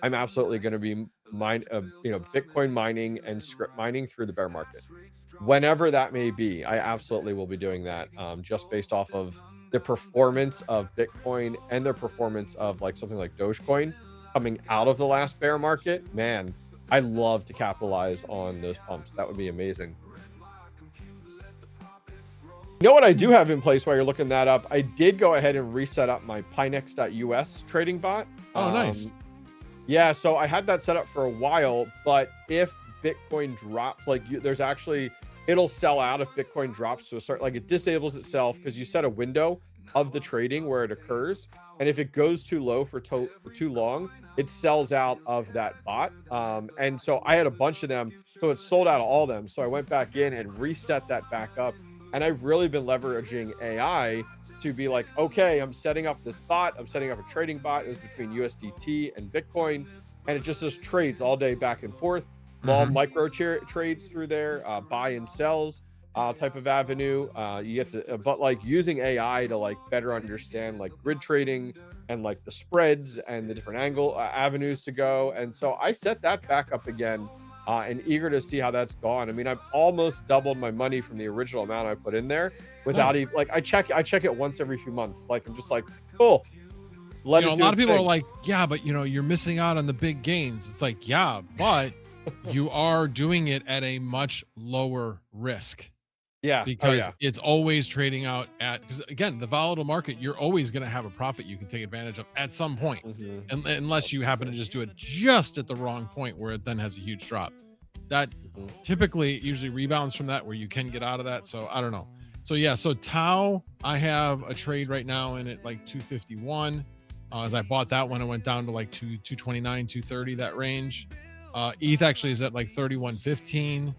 I'm absolutely going to be Bitcoin mining and script mining through the bear market. Whenever that may be, I absolutely will be doing that, just based off of the performance of Bitcoin and the performance of like something like Dogecoin coming out of the last bear market. Man, I love to capitalize on those pumps. That would be amazing. You know what I do have in place while you're looking that up? I did go ahead and reset up my Pinex.us trading bot. Oh, nice. Yeah, so I had that set up for a while, but if Bitcoin drops, like there's actually, it'll sell out if Bitcoin drops to a certain, like it disables itself because you set a window of the trading where it occurs. And if it goes too low for too long, it sells out of that bot. And so I had a bunch of them, so it sold out of all of them. So I went back in and reset that back up. And I've really been leveraging AI to be like, okay, I'm setting up this bot. I'm setting up a trading bot. It was between USDT and Bitcoin. And it just does trades all day back and forth. Small micro trades through there, buy and sells type of avenue. You get to, but like using AI to like better understand like grid trading and like the spreads and the different avenues to go. And so I set that back up again. And eager to see how that's gone. I mean, I've almost doubled my money from the original amount I put in there without even like I check it once every few months. Like I'm just like, cool. A lot of people are like, yeah, but you're missing out on the big gains. It's like, yeah, but you are doing it at a much lower risk. Yeah, because it's always trading out at, because again, the volatile market, you're always going to have a profit you can take advantage of at some point, and unless you happen to just do it just at the wrong point where it then has a huge drop. That typically usually rebounds from that, where you can get out of that. So I don't know. So yeah, so Tau, I have a trade right now in at like 251. As I bought that one, it went down to like 229, 230, that range. ETH actually is at like 31.15.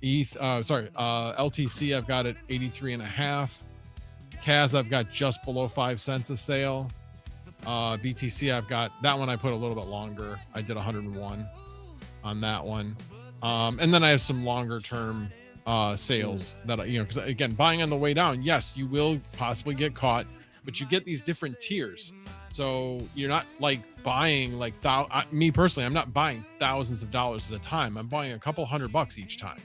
LTC I've got at 83.5. CAS I've got just below 5 cents a sale. BTC I've got that one, I put a little bit longer. I did 101 on that one. And then I have some longer term sales that because again, buying on the way down, yes, you will possibly get caught, but you get these different tiers. So you're not like buying like me personally, I'm not buying thousands of dollars at a time. I'm buying a couple $100 each time.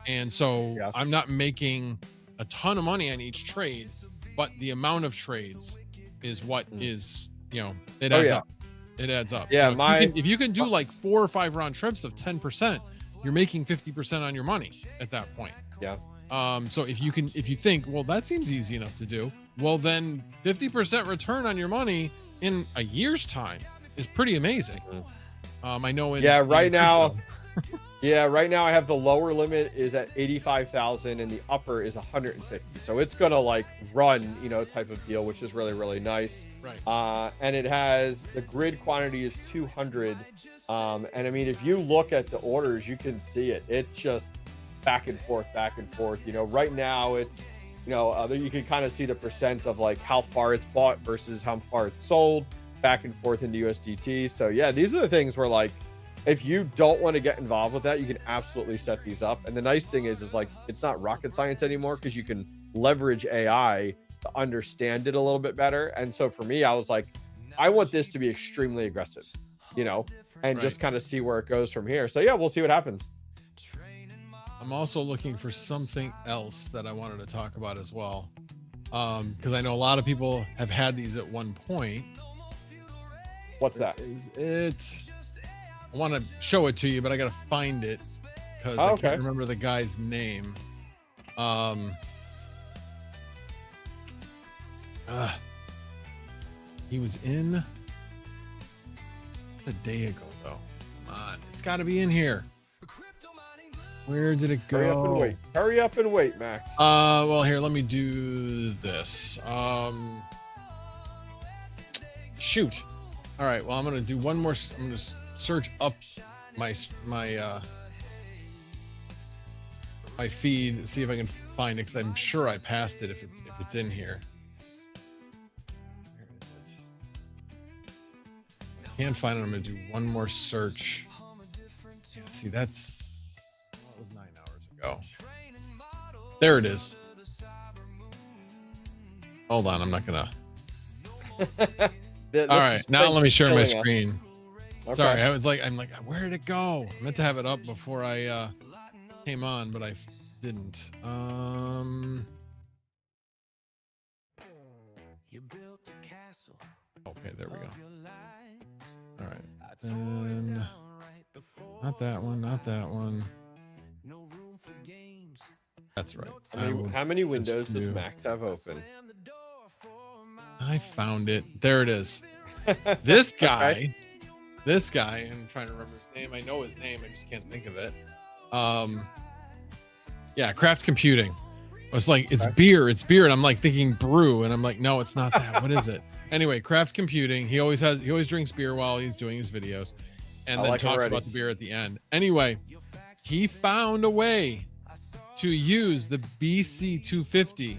And so I'm not making a ton of money on each trade, but the amount of trades is what is, it adds up. It adds up. Yeah. If you can do like 4 or 5 round trips of 10%, you're making 50% on your money at that point. Yeah. So if you think, well, that seems easy enough to do, well, then 50% return on your money in a year's time is pretty amazing. I know. Right now, Yeah, right now I have the lower limit is at 85,000 and the upper is 150. So it's gonna like run, type of deal, which is really, really nice. Right. And it has the grid quantity is 200. And I mean, if you look at the orders, you can see it. It's just back and forth, back and forth. Right now it's, you can kind of see the percent of like how far it's bought versus how far it's sold, back and forth into USDT. So yeah, these are the things where like, if you don't want to get involved with that, you can absolutely set these up. And the nice thing is like, it's not rocket science anymore because you can leverage AI to understand it a little bit better. And so for me, I was like, I want this to be extremely aggressive, and just kind of see where it goes from here. So yeah, we'll see what happens. I'm also looking for something else that I wanted to talk about as well. Because I know a lot of people have had these at one point. What's that? Is it? I want to show it to you, but I got to find it because I can't remember the guy's name. He was in. It's a day ago, though. Come on, it's got to be in here. Where did it go? Hurry up and wait. Hurry up and wait, Max. Well, here, let me do this. Shoot. All right. Well, I'm gonna do one more. I'm gonna search up my feed, see if I can find it, because I'm sure I passed it if it's in here. Where is it? I can't find it. I'm gonna do one more search. Yeah, see, that was 9 hours ago. There it is. Hold on, I'm not gonna. All right, now let me share my screen. Okay. Sorry, I'm like, where did it go? I meant to have it up before I came on, but I didn't. Okay, there we go. All right. And not that one, not that one. That's right. How many windows does Max have open? I found it. There it is. This guy. Okay. This guy, I'm trying to remember his name. I know his name. I just can't think of it. Yeah, Craft Computing. I was like, it's beer. And I'm like thinking brew. And I'm like, no, it's not that. What is it? Anyway, Craft Computing. He always drinks beer while he's doing his videos. And then talks about the beer at the end. Anyway, he found a way to use the BC250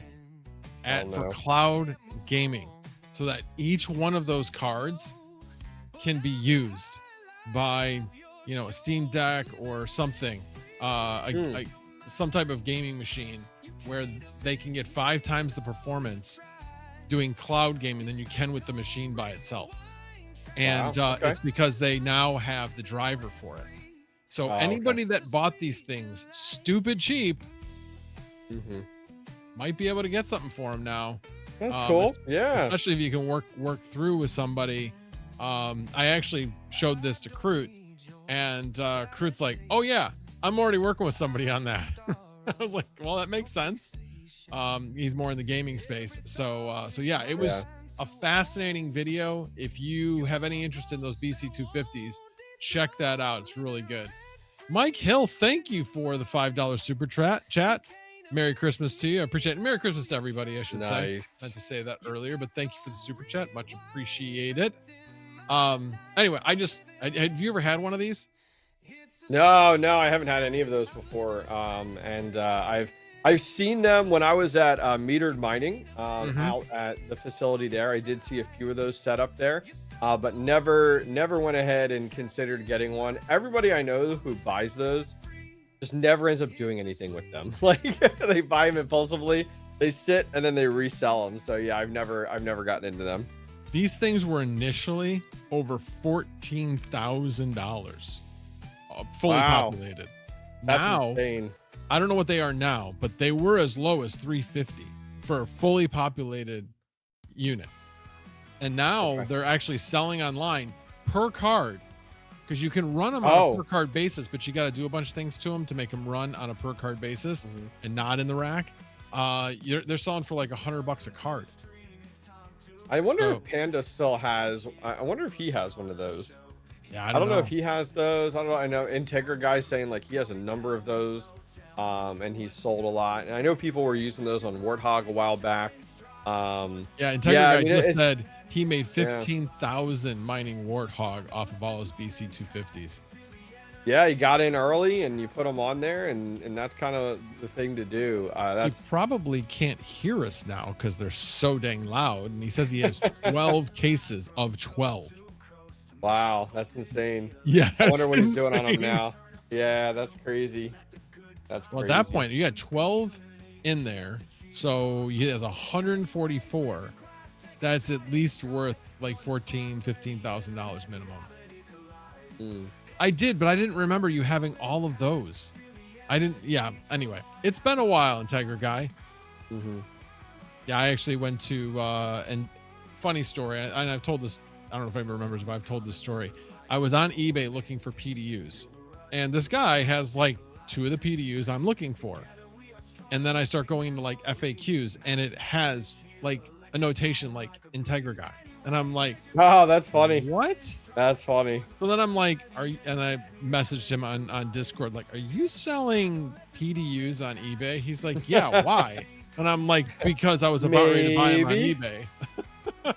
for cloud gaming so that each one of those cards can be used by a Steam Deck or something, some type of gaming machine where they can get 5 times the performance doing cloud gaming than you can with the machine by itself. And it's because they now have the driver for it. So anybody that bought these things stupid cheap might be able to get something for them now. That's cool. Yeah, especially if you can work through with somebody. I actually showed this to Crute, and Crute's like, oh yeah, I'm already working with somebody on that. I was like, well, that makes sense. He's more in the gaming space. So yeah, it was a fascinating video. If you have any interest in those BC250s, check that out. It's really good. Mike Hill, thank you for the $5 super chat. Merry Christmas to you. I appreciate it. Merry Christmas to everybody, I should say. I meant to say that earlier, but thank you for the super chat. Much appreciated. Anyway, have you ever had one of these? No, I haven't had any of those before. And I've seen them when I was at Metered Mining out at the facility there. I did see a few of those set up there, but never went ahead and considered getting one. Everybody I know who buys those just never ends up doing anything with them. Like they buy them impulsively, they sit and then they resell them. So yeah, I've never gotten into them. These things were initially over $14,000, fully populated. That's insane. I don't know what they are now, but they were as low as $350 for a fully populated unit. And now they're actually selling online per card, because you can run them on a per card basis, but you got to do a bunch of things to them to make them run on a per card basis and not in the rack. They're selling for like $100 a card. I wonder if Panda still has. I wonder if he has one of those. Yeah, I don't know if he has those. I don't know. I know Integra guy's saying like he has a number of those, and he's sold a lot. And I know people were using those on Warthog a while back. Yeah, Integra Yeah, I guy mean just it's said he made yeah. 15,000 mining Warthog off of all his BC 250s. Yeah, you got in early and you put them on there, and that's kind of the thing to do. He That's probably can't hear us now because they're so dang loud. And he says he has 12 cases of 12. wow, that's insane. Yeah, I wonder that's what he's doing on them insane. now. Yeah, that's crazy. That's Well, at crazy. that point, you got 12 in there. So he has 144. That's at least worth like $15,000 minimum. Hmm. I did, but I didn't remember you having all of those. I didn't. Yeah. Anyway, it's been a while, Integra guy. Mm-hmm. Yeah, I actually went to and funny story, and I've told this. I don't know if anybody remembers, but I've told this story. I was on eBay looking for PDUs, and this guy has like 2 of the PDUs I'm looking for. And then I start going into like FAQs, and it has like a notation like Integra guy, and I'm like, Oh, that's funny. what? That's funny. So then I'm like, are you, and I messaged him on Discord, like, are you selling PDUs on eBay? He's like, yeah, why? And I'm like, because I was about ready to buy them on Maybe. eBay.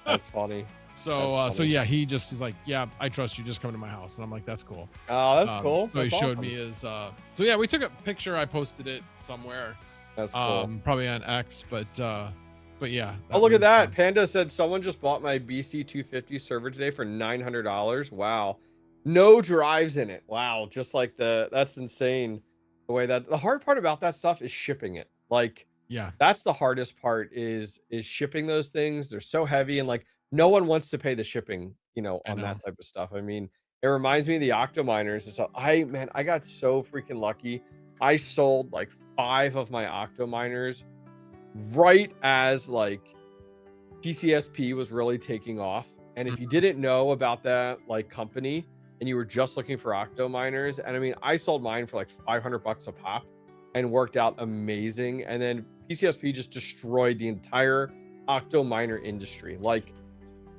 That's funny. So That's so funny. yeah, he's like, yeah, I trust you, just come to my house. And I'm like, that's cool. Oh, that's cool. So he That's showed awesome. me his so yeah, we took a picture, I posted it somewhere. That's cool. Probably on X, but yeah. Oh, look at was, that. Panda said someone just bought my BC 250 server today for $900. Wow. No drives in it. Wow. Just like that's insane. The way that the hard part about that stuff is shipping it. Like yeah, that's the hardest part is shipping those things. They're so heavy and like no one wants to pay the shipping, I on know. that type of stuff. I mean, it reminds me of the Octominers and stuff. I got so freaking lucky. I sold like 5 of my Octominers right as like PCSP was really taking off. And if you didn't know about that like company and you were just looking for octo miners, and I mean, I sold mine for like $500 a pop and worked out amazing. And then PCSP just destroyed the entire octo miner industry. Like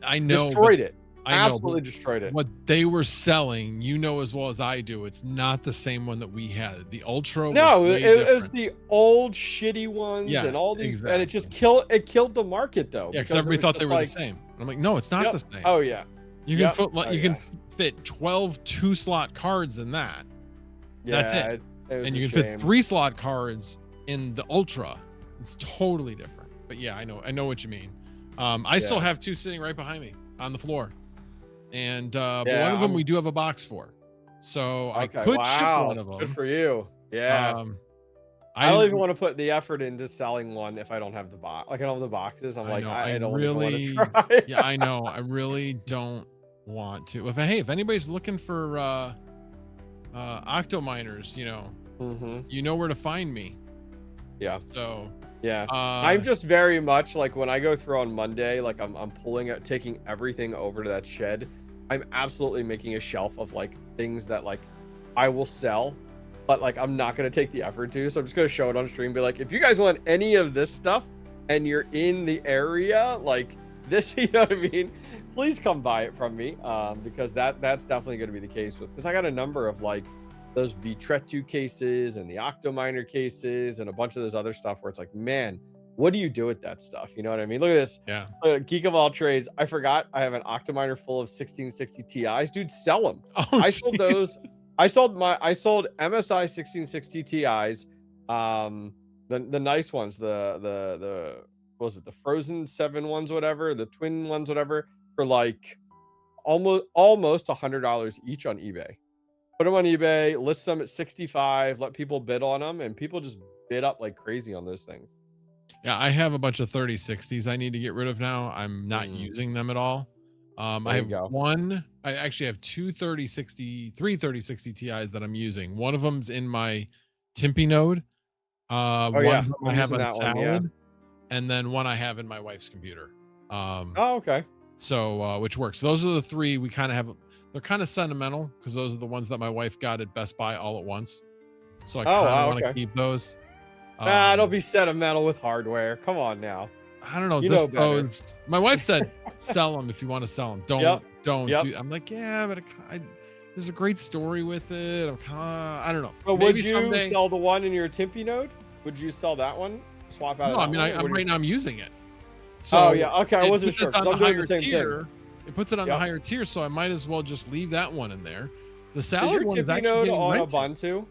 I know, destroyed it. I know, Absolutely destroyed it. what they were selling, as well as I do, it's not the same one that we had. The Ultra No, was way it was different. the old shitty ones Yes, and all these, and it just exactly. killed the market though. Yeah, because it everybody was thought just they were like, the same. I'm like, no, it's not yep. the same. Oh yeah. You can Yep. fit Oh, you can yeah. fit 12 2-slot cards in that. That's Yeah, it. was And a you can fit shame. 3-slot cards in the Ultra. It's totally different. But yeah, I know what you mean. I still Yeah. have 2 sitting right behind me on the floor. And but Yeah, one of them I'm- we do have a box for. So I Okay, could wow. ship one of Good them. for you. Yeah. I don't didn't- even want to put the effort into selling one if I don't have the box. Like I don't have the boxes. I'm like, know, I don't really, even want to try. yeah, I know. I really don't want to. If anybody's looking for octo miners, Mm-hmm. you know where to find me. Yeah. So Yeah. I'm just very much like when I go through on Monday, like I'm pulling it, taking everything over to that shed. I'm absolutely making a shelf of like things that like I will sell, but like I'm not going to take the effort to. So I'm just going to show it on stream, be like, if you guys want any of this stuff and you're in the area, like this, you know what I mean? Please come buy it from me. Because that's definitely going to be the case with, because I got a number of like those Vitretu cases and the Octominer cases and a bunch of those other stuff where it's like, man, what do you do with that stuff? You know what I mean? Look at this. yeah. Geek of all trades. I forgot I have an Octominer full of 1660 Ti's. Dude, sell them. Oh, I sold those. I sold MSI 1660 Ti's. The nice ones, the what was it, the frozen 7 ones, whatever, the twin ones, whatever, for like almost $100 each on eBay. Put them on eBay, list them at 65, let people bid on them, and people just bid up like crazy on those things. Yeah, I have a bunch of 3060s I need to get rid of now. I'm not using them at all. I There you have go. I actually have three 3060 Ti's that I'm using. One of them's in my Timpy node. Oh One yeah, of them I'm I have using on that one, yeah. Salad, and then one I have in my wife's computer. Oh, okay. So which works. Those are the 3 we kind of have. They're kind of sentimental because those are the ones that my wife got at Best Buy all at once. So I kind of wow, want to okay. keep those. Don't be sentimental with hardware. Come on now. I don't know. You Just know better. those. My wife said, "Sell them if you want to sell them. Don't Yep. don't Yep. do." I'm like, yeah, but there's a great story with it. I'm kind of, I don't know. But would Maybe you someday. sell the one in your Tempe node? Would you sell that one? Swap out No, of I that mean, one, or I'm what do right you? now I'm using it. Oh So yeah, okay. I it wasn't puts sure it on because the I'm doing the higher same thing. tier. It puts it on the Yep. higher tier, so I might as well just leave that one in there. The Is salad your one is Tempe actually node getting on rented. Ubuntu?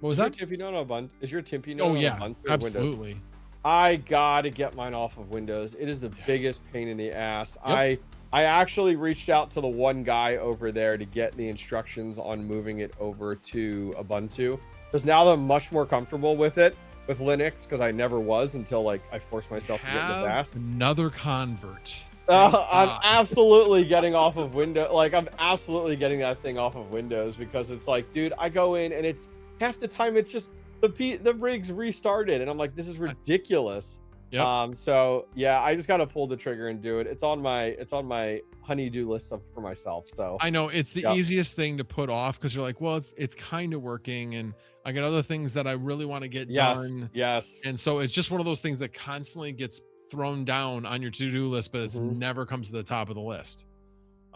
What was Is your that? Tempe node on Ubuntu? Is your Tempe Oh node on yeah, Ubuntu or Windows? absolutely. I gotta get mine off of Windows. It is the biggest pain in the ass. Yep. I actually reached out to the one guy over there to get the instructions on moving it over to Ubuntu, because now I'm much more comfortable with it with Linux, because I never was until like I forced myself to get into Have Vast. another convert. Thank I'm God. absolutely getting off of Windows. Like I'm absolutely getting that thing off of Windows, because it's like, dude, I go in and it's half the time it's just the rig's restarted, and I'm like, this is ridiculous. Yep. So yeah, I just gotta pull the trigger and do it. It's on my honey-do list for myself. So I know it's the yep. easiest thing to put off because you're like, well, it's kind of working, and I got other things that I really want to get Yes, done. yes. And so it's just one of those things that constantly gets thrown down on your to-do list, but it's Mhm. never comes to the top of the list.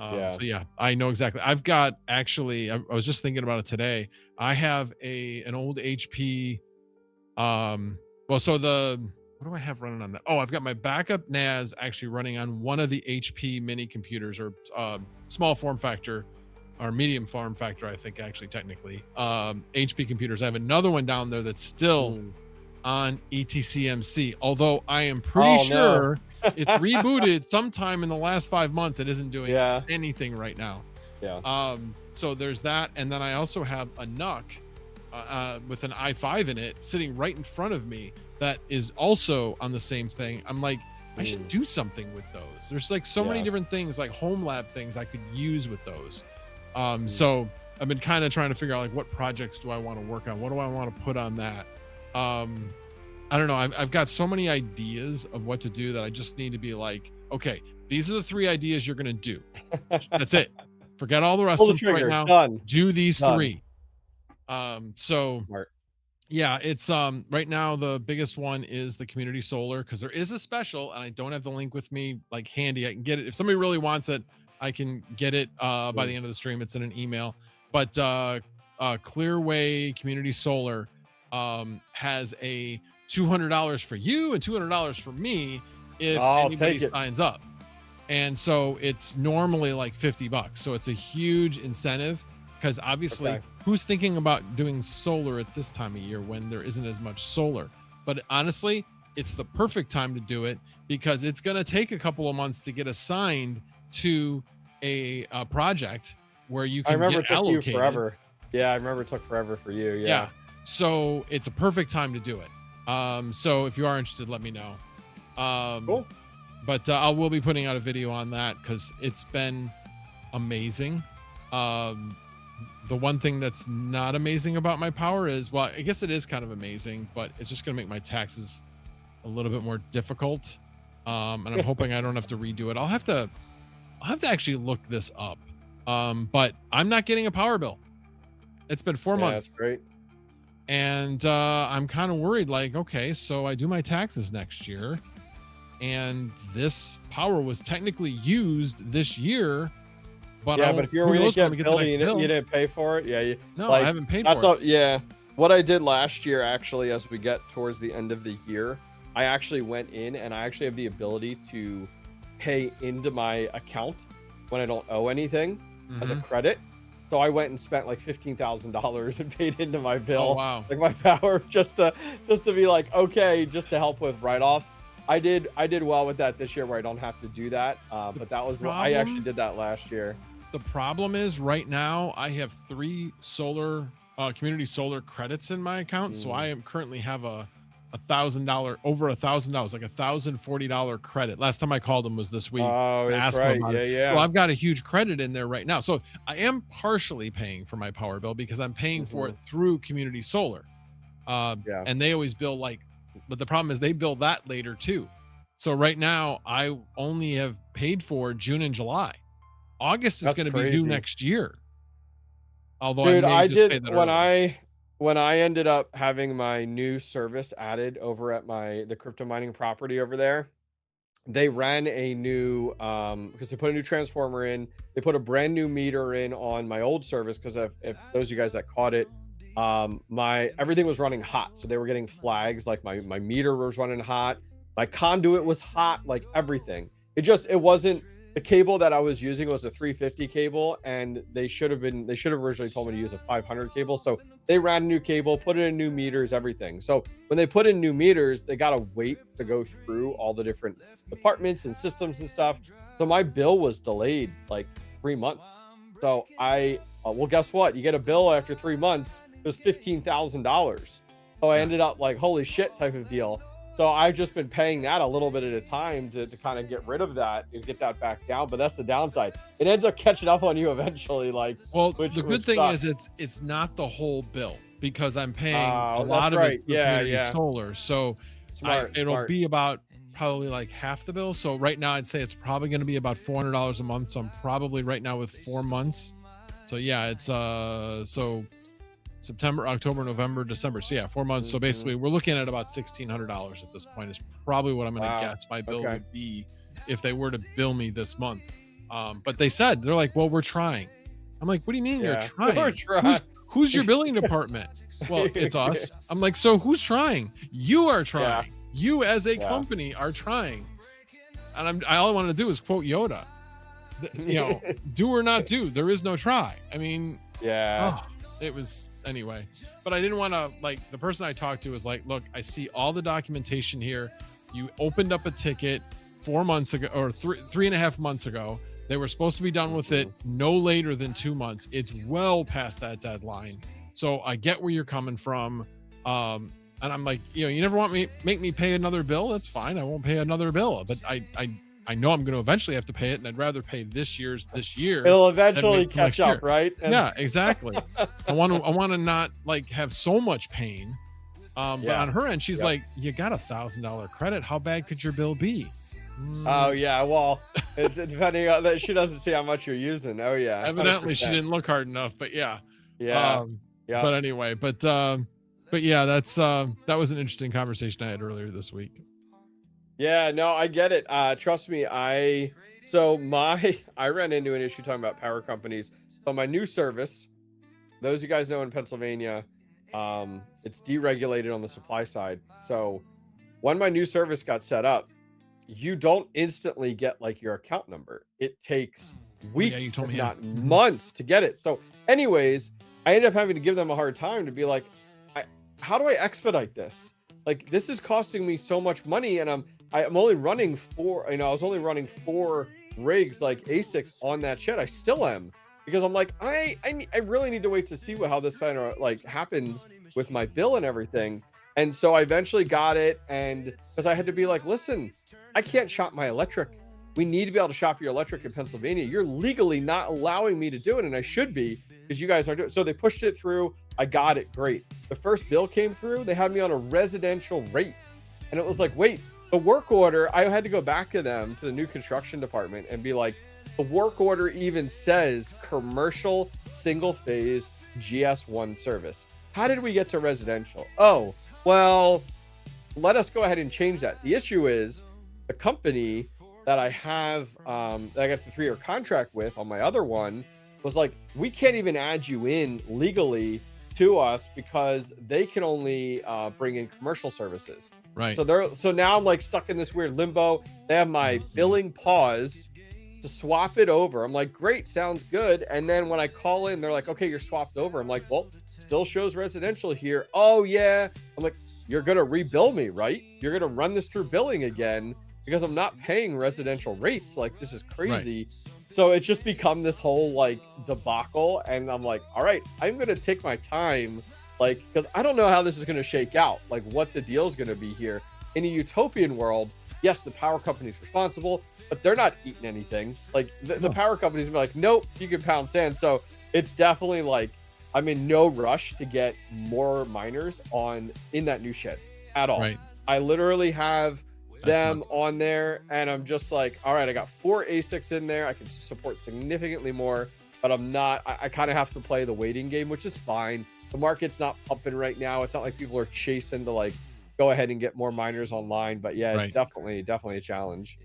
Yeah. So yeah, I know exactly. I've got actually, I was just thinking about it today. I have an old HP. Well, so what do I have running on that? Oh, I've got my backup NAS actually running on one of the HP mini computers, or small form factor or medium form factor, I think actually technically, HP computers. I have another one down there that's still Mm. on ETCMC, although I am pretty Oh, no. sure it's rebooted sometime in the last 5 months. It isn't doing Yeah. anything right now. Yeah. So there's that, and then I also have a NUC with an i5 in it sitting right in front of me that is also on the same thing. I'm like, I should do something with those. There's like so many Yeah. different things, like home lab things I could use with those. So I've been kind of trying to figure out like what projects do I want to work on? What do I want to put on that? I don't know. I've got so many ideas of what to do that I just need to be like, okay, these are the 3 ideas you're going to do. That's it. Forget all the rest Pull of the them right trigger. now. Done. Do these Done. 3. So Smart. yeah, it's right now the biggest one is the community solar, because there is a special, and I don't have the link with me like handy. I can get it if somebody really wants it. I can get it by the end of the stream. It's in an email. But Clearway Community Solar has a $200 for you and $200 for me if anybody signs up. And so it's normally like $50. So it's a huge incentive, because obviously who's thinking about doing solar at this time of year when there isn't as much solar? But honestly, it's the perfect time to do it, because it's going to take a couple of months to get assigned to a project where you can get allocated. You forever. Yeah, I remember it took forever for you. Yeah. So it's a perfect time to do it. So if you are interested, let me know. Cool. But I will be putting out a video on that, because it's been amazing. The one thing that's not amazing about my power is, well, I guess it is kind of amazing, but it's just going to make my taxes a little bit more difficult. And I'm hoping I don't have to redo it. I'll have to actually look this up. But I'm not getting a power bill. It's been 4 months. That's great. And I'm kind of worried, like, okay, so I do my taxes next year, and this power was technically used this year. But but if you're going to get billed, you didn't pay for it. Yeah. No, I haven't paid for it. Yeah. What I did last year, actually, as we get towards the end of the year, I actually went in and I actually have the ability to pay into my account when I don't owe anything as a credit. So I went and spent like $15,000 and paid into my bill. Oh, wow. Like my power, just to be like, okay, just to help with write-offs. I did well with that this year, where I don't have to do that. But that was I actually did that last year. The problem is right now I have 3 solar community solar credits in my account. So I am currently have a $1,000, over $1,000, like $1,040 credit. Last time I called them was this week. Oh, that's right. Yeah. So I've got a huge credit in there right now. So I am partially paying for my power bill, because I'm paying for it through community solar. And they always bill but the problem is they bill that later too. So right now I only have paid for June and July. August is going to be due next year. Although dude, I did when I ended up having my new service added over at the crypto mining property over there. they ran a new because they put a new transformer in, they put a brand new meter in on my old service, because if those of you guys that caught it, my everything was running hot, so they were getting flags, like my meter was running hot, my conduit was hot, like everything. It wasn't, the cable that I was using was a 350 cable, and they should have originally told me to use a 500 cable. So they ran a new cable, put in new meters, everything. So when they put in new meters, they got to wait to go through all the different departments and systems and stuff. So my bill was delayed like 3 months. So well, guess what? You get a bill after 3 months. It was $15,000. So I ended up like, holy shit type of deal. So I've just been paying that a little bit at a time to kind of get rid of that and get that back down. But that's the downside. It ends up catching up on you eventually. Like, well, the good thing is it's not the whole bill, because I'm paying a lot of it for solar. So it'll be about probably like half the bill. So right now I'd say it's probably going to be about $400 a month. So I'm probably right now with 4 months. So yeah, it's so September, October, November, December. So yeah, 4 months. So basically we're looking at about $1,600 at this point, is probably what I'm going to guess my bill would be if they were to bill me this month. But they're like, well, we're trying. I'm like, what do you mean you're trying? We're trying. Who's your billing department? Well, it's us. I'm like, so who's trying? You are trying. Yeah. You as a company are trying. And all I want to do is quote Yoda. Do or not do. There is no try. I mean, it was anyway, but I didn't want to, like, the person I talked to was like, look, I see all the documentation here. You opened up a ticket 4 months ago, or 3.5 months ago. They were supposed to be done with it no later than 2 months. It's well past that deadline. So I get where you're coming from. And I'm like, you never make me pay another bill. That's fine. I won't pay another bill, but I know I'm going to eventually have to pay it, and I'd rather pay this year. It'll eventually catch up, right? Yeah, exactly. I want to not like have so much pain. But on her end, she's like, you got $1,000 credit. How bad could your bill be? Oh yeah, well, depending on that, she doesn't see how much you're using. Oh yeah, evidently 100%. She didn't look hard enough, but yeah. But anyway, but yeah, that was an interesting conversation I had earlier this week. Yeah, no, I get it. Trust me, I ran into an issue talking about power companies. So my new service, those you guys know in Pennsylvania, it's deregulated on the supply side. So when my new service got set up, you don't instantly get like your account number. It takes weeks, if not months, to get it. So anyways, I ended up having to give them a hard time to be like, how do I expedite this? Like, this is costing me so much money, and I'm only running I was only running 4 rigs, like ASICs, on that shed. I still am, because I'm like, I really need to wait to see how this kind of like happens with my bill and everything. And so I eventually got it, and because I had to be like, listen, I can't shop my electric. We need to be able to shop your electric in Pennsylvania. You're legally not allowing me to do it, and I should be, because you guys aren't doing it. So they pushed it through. I got it. Great. The first bill came through. They had me on a residential rate, and it was like, wait, the work order, I had to go back to them, to the new construction department, and be like, the work order even says commercial single phase GS1 service. How did we get to residential? Oh, well, let us go ahead and change that. The issue is the company that I have, that I got the 3-year contract with on my other one, was like, we can't even add you in legally to us, because they can only bring in commercial services. Right. So now I'm like stuck in this weird limbo. They have my billing paused to swap it over. I'm like, great, sounds good. And then when I call in, they're like, okay, you're swapped over. I'm like, well, still shows residential here. Oh yeah. I'm like, you're gonna rebill me, right? You're gonna run this through billing again, because I'm not paying residential rates. Like, this is crazy. Right. So it's just become this whole like debacle, and I'm like, all right, I'm gonna take my time, like, because I don't know how this is gonna shake out, like what the deal is gonna be here. In a utopian world, yes, the power company's responsible, but they're not eating anything. Like the power company's gonna be like, nope, you can pound sand. So it's definitely like, I'm in no rush to get more miners in that new shed at all. Right. I literally have them on there, and I'm just like, all right, I got 4 ASICs in there. I can support significantly more, but I kind of have to play the waiting game, which is fine. The market's not pumping right now. It's not like people are chasing to like go ahead and get more miners online. But yeah, it's Right. definitely a challenge.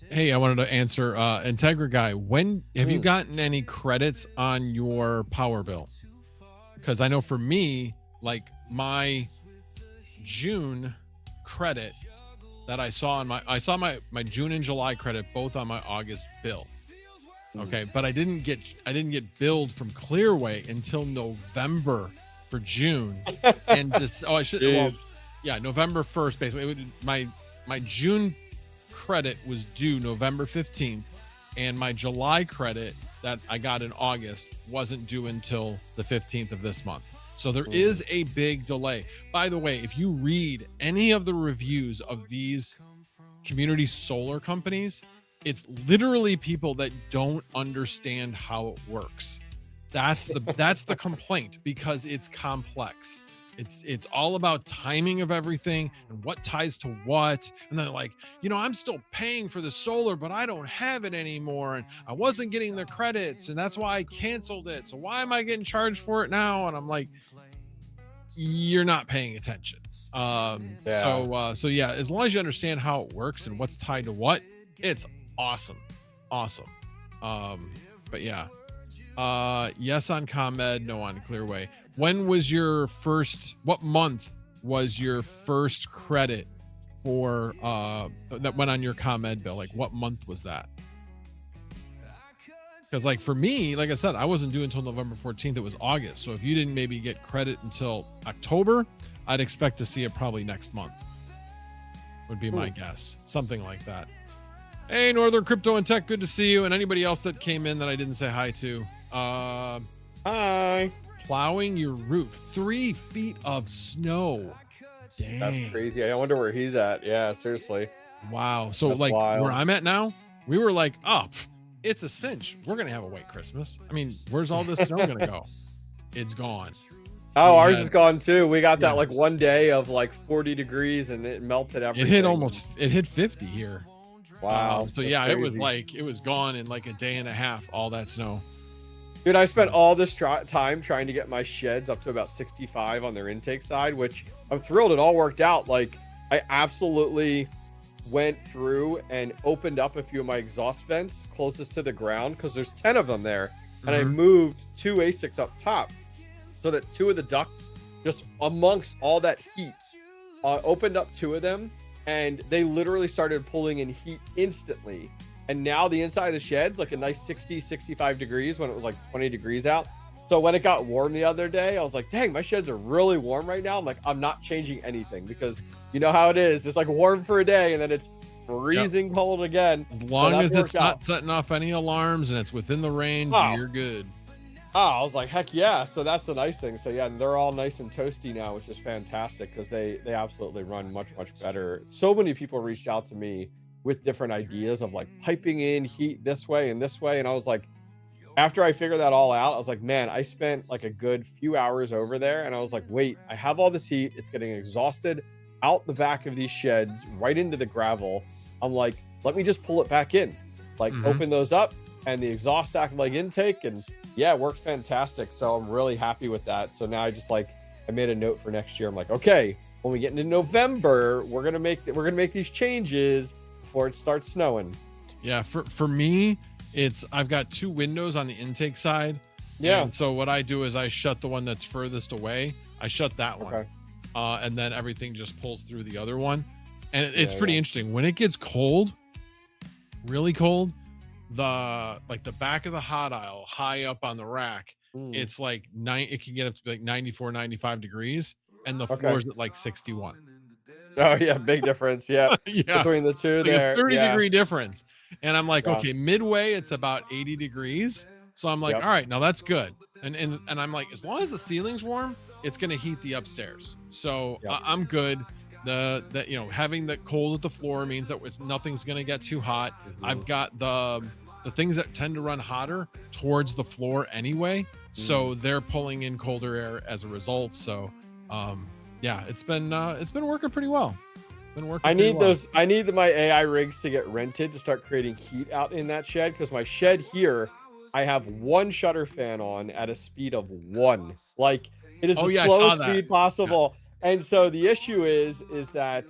Hey, I wanted to answer Integra guy. When have you Mm. gotten any credits on your power bill? Because I know for me, like my June credit that I saw my June and July credit both on my August bill. Okay, but I didn't get billed from Clearway until November for June, and just I should Jeez. yeah, November 1st basically. My June credit was due November 15th, and my July credit that I got in August wasn't due until the 15th of this month. So there is a big delay. By the way, if you read any of the reviews of these community solar companies, it's literally people that don't understand how it works. That's the complaint, because it's complex. It's all about timing of everything and what ties to what. And they're like, I'm still paying for the solar, but I don't have it anymore. And I wasn't getting the credits, and that's why I canceled it. So why am I getting charged for it now? And I'm like, you're not paying attention. So yeah, as long as you understand how it works and what's tied to what, it's awesome. But yeah. Yes on ComEd, no on Clearway. What month was your first credit for that went on your ComEd bill? Like, what month was that? Because like for me, like I said, I wasn't due until November 14th. It was August. So if you didn't maybe get credit until October, I'd expect to see it probably next month. Would be my guess. Something like that. Hey, Northern Crypto and Tech, good to see you. And anybody else that came in that I didn't say hi to. Hi. Plowing your roof. 3 feet of snow. Dang. That's crazy. I wonder where he's at. Yeah, seriously. Wow. So That's like wild. where I'm at now, we were like, it's a cinch. We're going to have a white Christmas. I mean, where's all this snow going to go? It's gone. Oh, We ours had- is gone too. We got that Yeah. like one day of like 40 degrees and it melted everything. It hit 50 here. Wow. So that's yeah, crazy. it was gone in like a day and a half, all that snow. Dude, I spent all this time trying to get my sheds up to about 65 on their intake side, which I'm thrilled it all worked out. Like, I absolutely went through and opened up a few of my exhaust vents closest to the ground because there's 10 of them there. And I moved 2 ASICs up top so that 2 of the ducts, just amongst all that heat, opened up 2 of them, and they literally started pulling in heat instantly. And now the inside of the shed's like a nice 65 degrees when it was like 20 degrees out. So when it got warm the other day, I was like, dang, my sheds are really warm right now. I'm like, I'm not changing anything because you know how it is. It's like warm for a day and then it's freezing cold again. As long as it's not out. setting off any alarms and it's within the range, Oh. you're good. Oh, I was like, heck yeah. So that's the nice thing. So yeah, they're all nice and toasty now, which is fantastic because they absolutely run much better. So many people reached out to me with different ideas of like piping in heat this way. And I was like, after I figured that all out, I was like, man, I spent like a good few hours over there. And I was like, wait, I have all this heat. It's getting exhausted out the back of these sheds, right into the gravel. I'm like, let me just pull it back in, like open those up and the exhaust act like intake. And yeah, it works fantastic. So I'm really happy with that. So now I made a note for next year. I'm like, okay, when we get into November, we're going to make these changes before it starts snowing. Yeah, for me, I've got 2 windows on the intake side. Yeah. And so what I do is I shut the one that's furthest away. I shut that one. Okay. And then everything just pulls through the other one. And it's Yeah, pretty yeah. interesting. When it gets cold, really cold, the back of the hot aisle high up on the rack, it's like it can get up to like 94, 95 degrees. And the Okay. floor's at like 61. Oh yeah, big difference. Yeah. Yeah. Between the two Like there. a 30 yeah. degree difference. And I'm like, Yeah. okay, midway, it's about 80 degrees. So I'm like, Yep. all right, now that's good. And I'm like, as long as the ceiling's warm, it's going to heat the upstairs. So Yep. I'm good. Having the cold at the floor means that nothing's going to get too hot. I've got the things that tend to run hotter towards the floor anyway. So they're pulling in colder air as a result. So, yeah, it's been working pretty well. I need my AI rigs to get rented to start creating heat out in that shed because my shed here, I have 1 shutter fan on at a speed of 1. Like it is Oh, the yeah, I saw slowest that. speed possible. And so the issue is that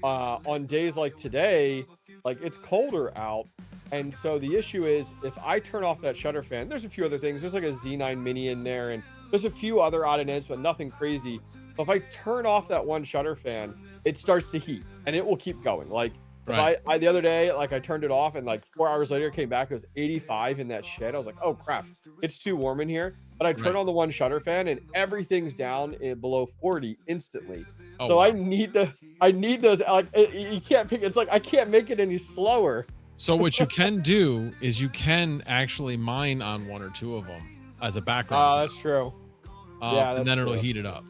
on days like today, like it's colder out. And so the issue is if I turn off that shutter fan, there's a few other things. There's like a Z9 mini in there and there's a few other odd and ends, but nothing crazy. But if I turn off that one shutter fan, it starts to heat and it will keep going. Like if Right. I the other day, like I turned it off and like 4 hours later it came back, it was 85 in that shed. I was like, oh crap, it's too warm in here. But I turn Right. on the one shutter fan and everything's down below 40 instantly. Oh, So wow. I need those. Like you can't pick. It's like I can't make it any slower. So what you can do is you can actually mine on one or two of them as a background, That's true. Yeah, and that's then it'll true. heat it up.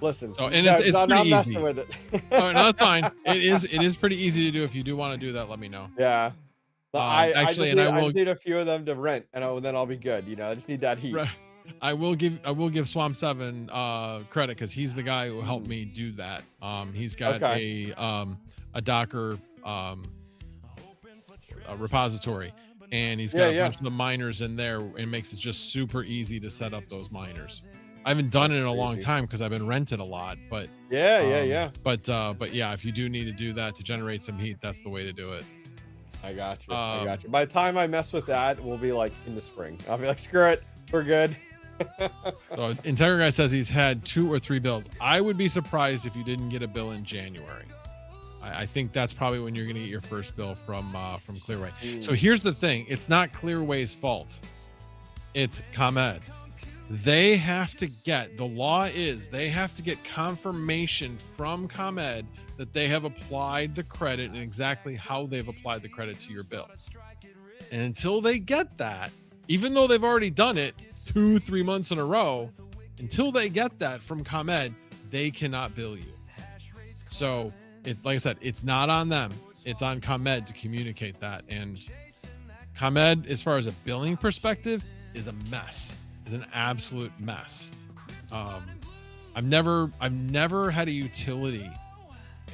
Listen. So, and no, it's I'm pretty not messing easy. with it. Oh, no, that's fine. It is pretty easy to do. If you do want to do that, let me know. Yeah. But Actually, and I I will just need a few of them to rent, and then I'll be good. I just need that heat. right, I will give Swamp 7 credit because he's the guy who helped me do that. He's got a Docker a repository, and he's got a bunch of the miners in there, and makes it just super easy to set up those miners. I haven't done it in a long time because I've been rented a lot, but Yeah. But yeah, if you do need to do that to generate some heat, that's the way to do it. I got you. I got you. By the time I mess with that, we'll be like in the spring. I'll be like, screw it, we're good. So Integra Guy says he's had 2 or 3 bills. I would be surprised if you didn't get a bill in January. I think that's probably when you're going to get your first bill from Clearway. So here's the thing: it's not Clearway's fault. It's ComEd. They have to get, the law is they have to get confirmation from ComEd that they have applied the credit and exactly how they've applied the credit to your bill. And until they get that, even though they've already done it 2-3 months in a row, until they get that from ComEd, they cannot bill you. So like I said, it's not on them. It's on ComEd to communicate that. And ComEd, as far as a billing perspective, is a mess. Is an absolute mess. I've never had a utility,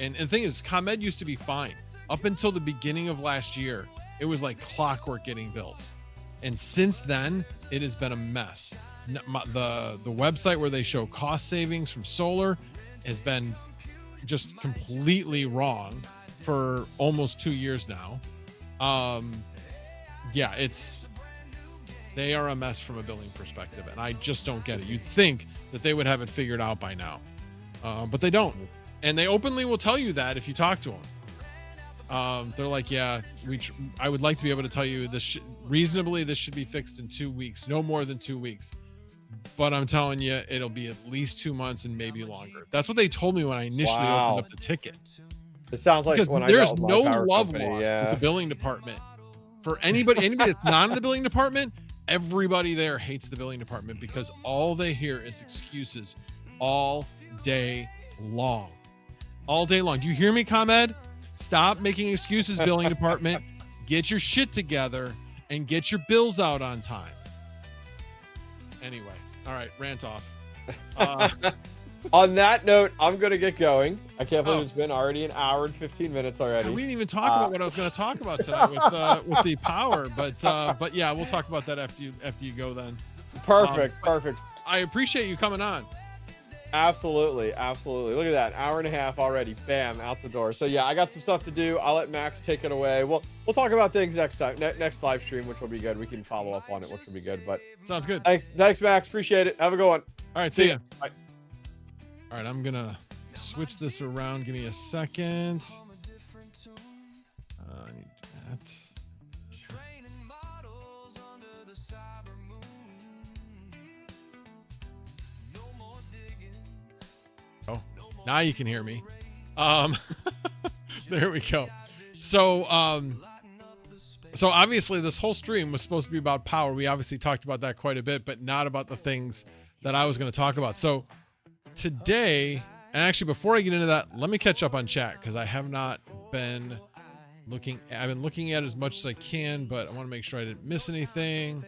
and the thing is, ComEd used to be fine up until the beginning of last year. It was like clockwork getting bills, and since then it has been a mess. The website where they show cost savings from solar has been just completely wrong for almost 2 years now. Yeah, they are a mess from a billing perspective, and I just don't get it. You'd think that they would have it figured out by now, but they don't. And they openly will tell you that if you talk to them. They're like, yeah, I would like to be able to tell you this reasonably, this should be fixed in 2 weeks, no more than 2 weeks. But I'm telling you, it'll be at least 2 months and maybe longer. That's what they told me when I initially opened up the ticket. It sounds like Because when there's I got no my power love company, lost yeah. with the billing department. For anybody that's not in the billing department, everybody there hates the billing department because all they hear is excuses all day long. All day long. Do you hear me, ComEd? Stop making excuses, billing department. Get your shit together and get your bills out on time. Anyway, all right, rant off. On that note, I'm gonna get going. I can't believe it's been already an hour and 15 minutes already. We didn't even talk about what I was going to talk about tonight with the power, but yeah, we'll talk about that after you go then. Perfect. I appreciate you coming on. Absolutely. Look at that, hour and a half already. Bam, out the door. So yeah, I got some stuff to do. I'll let Max take it away. We'll talk about things next time, next live stream, which will be good. We can follow up on it, which will be good. But Sounds good. thanks, Max. Appreciate it. Have a good one. All right, see ya. Bye. All right, I'm gonna switch this around. Give me a second. I need that. Oh, now you can hear me. There we go. So obviously this whole stream was supposed to be about power. We obviously talked about that quite a bit, but not about the things that I was going to talk about. So today, and actually before I get into that, let me catch up on chat because I have not been looking. I've been looking at as much as I can, but I want to make sure I didn't miss anything.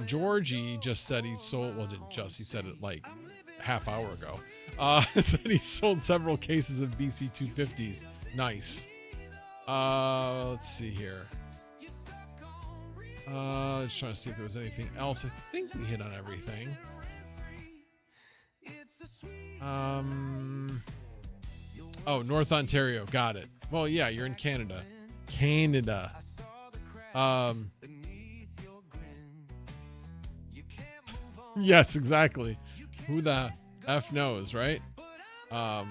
Georgie just said he sold, well, didn't just, he said it like half hour ago. Said he sold several cases of BC 250s. Nice. Let's see here. Just trying to see if there was anything else. I think we hit on everything. Oh, North Ontario. Got it. Well, yeah, you're in Canada. Canada. Yes, exactly. Who the F knows, right? Yeah,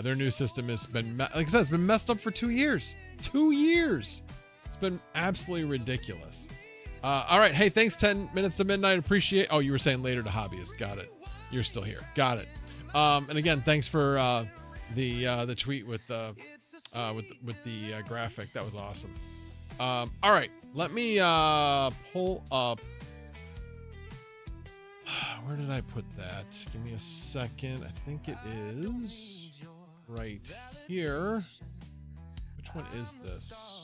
their new system has been, like I said, it's been messed up for 2 years. 2 years. It's been absolutely ridiculous. All right. Hey, thanks. 10 minutes to midnight. Appreciate. Oh, you were saying later to hobbyist. Got it. You're still here. Got it. And again, thanks for the tweet with the graphic. That was awesome. All right. Let me pull up. Where did I put that? Give me a second. I think it is right here. Which one is this?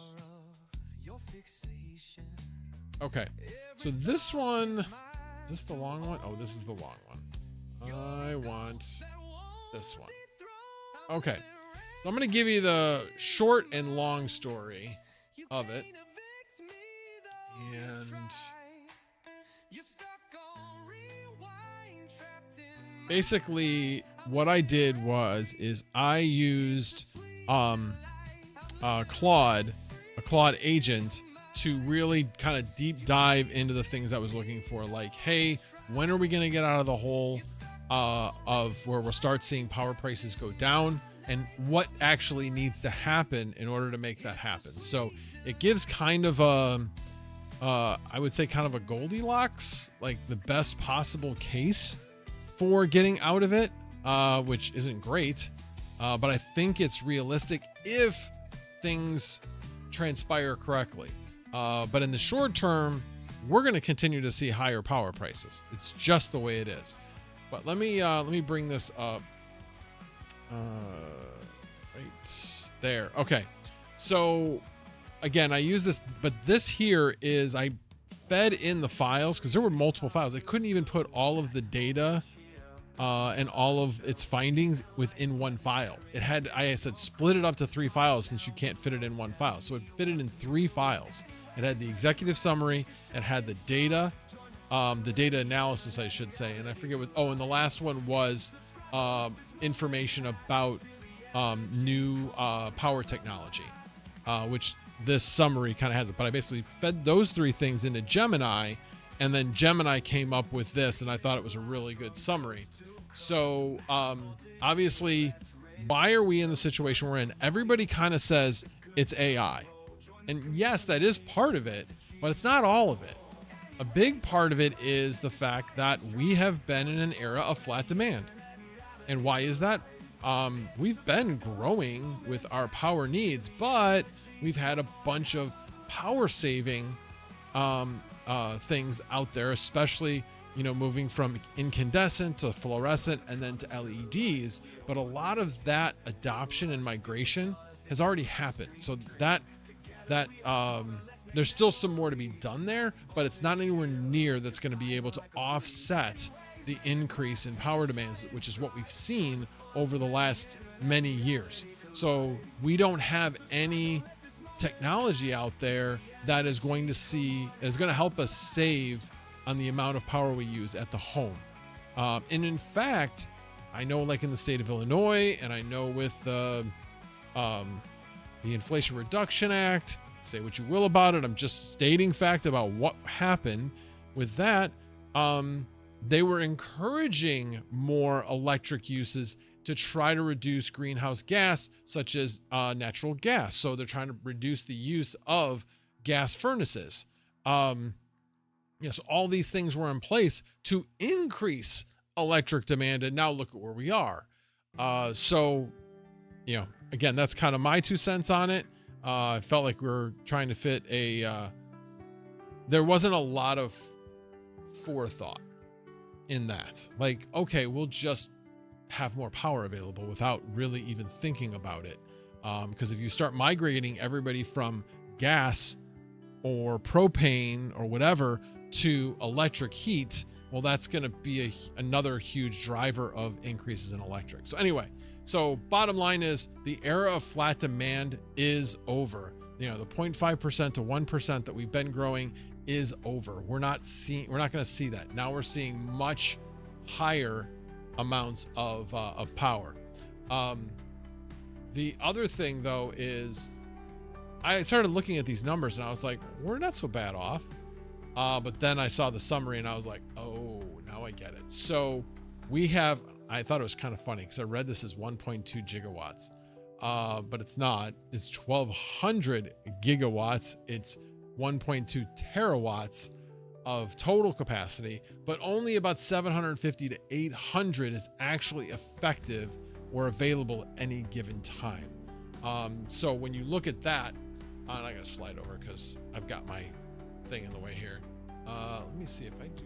Okay. So this one, is this the long one? Oh, this is the long one. I want this one. Okay. So I'm going to give you the short and long story of it. And basically what I did is I used a Claude agent to really kind of deep dive into the things I was looking for. Like, hey, when are we going to get out of the hole of where we'll start seeing power prices go down, and what actually needs to happen in order to make that happen? So it gives kind of a, I would say kind of a Goldilocks, like the best possible case for getting out of it, which isn't great. But I think it's realistic if things transpire correctly. But in the short term, we're going to continue to see higher power prices. It's just the way it is. But let me bring this up. Right there. Okay. So again, I use this, but this here is I fed in the files because there were multiple files. I couldn't even put all of the data and all of its findings within one file. It had, I said, split it up to 3 files since you can't fit it in one file. So it fit it in 3 files. It had the executive summary. It had the data analysis, I should say. And I forget what, and the last one was information about new power technology, which this summary kind of has it. But I basically fed those 3 things into Gemini, and then Gemini came up with this, and I thought it was a really good summary. So obviously, why are we in the situation we're in? Everybody kind of says it's AI. And yes, that is part of it, but it's not all of it. A big part of it is the fact that we have been in an era of flat demand. And why is that? We've been growing with our power needs, but we've had a bunch of power saving things out there, especially, moving from incandescent to fluorescent and then to LEDs. But a lot of that adoption and migration has already happened. So that there's still some more to be done there, but it's not anywhere near that's going to be able to offset the increase in power demands, which is what we've seen over the last many years. So we don't have any technology out there that is going to help us save on the amount of power we use at the home. And in fact, I know, like in the state of Illinois, and I know with the Inflation Reduction Act, say what you will about it, I'm just stating fact about what happened with that. They were encouraging more electric uses to try to reduce greenhouse gas, such as natural gas. So they're trying to reduce the use of gas furnaces. So all these things were in place to increase electric demand, and now look at where we are. So again, that's kind of my 2 cents on it. I felt like we were trying to fit there wasn't a lot of forethought in that. Like, okay, we'll just have more power available without really even thinking about it. Because if you start migrating everybody from gas or propane or whatever to electric heat, well, that's going to be another huge driver of increases in electric. So anyway, bottom line is the era of flat demand is over. The 0.5% to 1% that we've been growing is over. We're not going to see that. Now we're seeing much higher amounts of power. The other thing though is I started looking at these numbers and I was like, we're not so bad off. But then I saw the summary and I was like, oh, now I get it. So we have, I thought it was kind of funny because I read this as 1.2 gigawatts, but it's not. It's 1,200 gigawatts. It's 1.2 terawatts of total capacity, but only about 750 to 800 is actually effective or available at any given time. So when you look at that, and I gotta slide over because I've got my thing in the way here. Let me see if I do.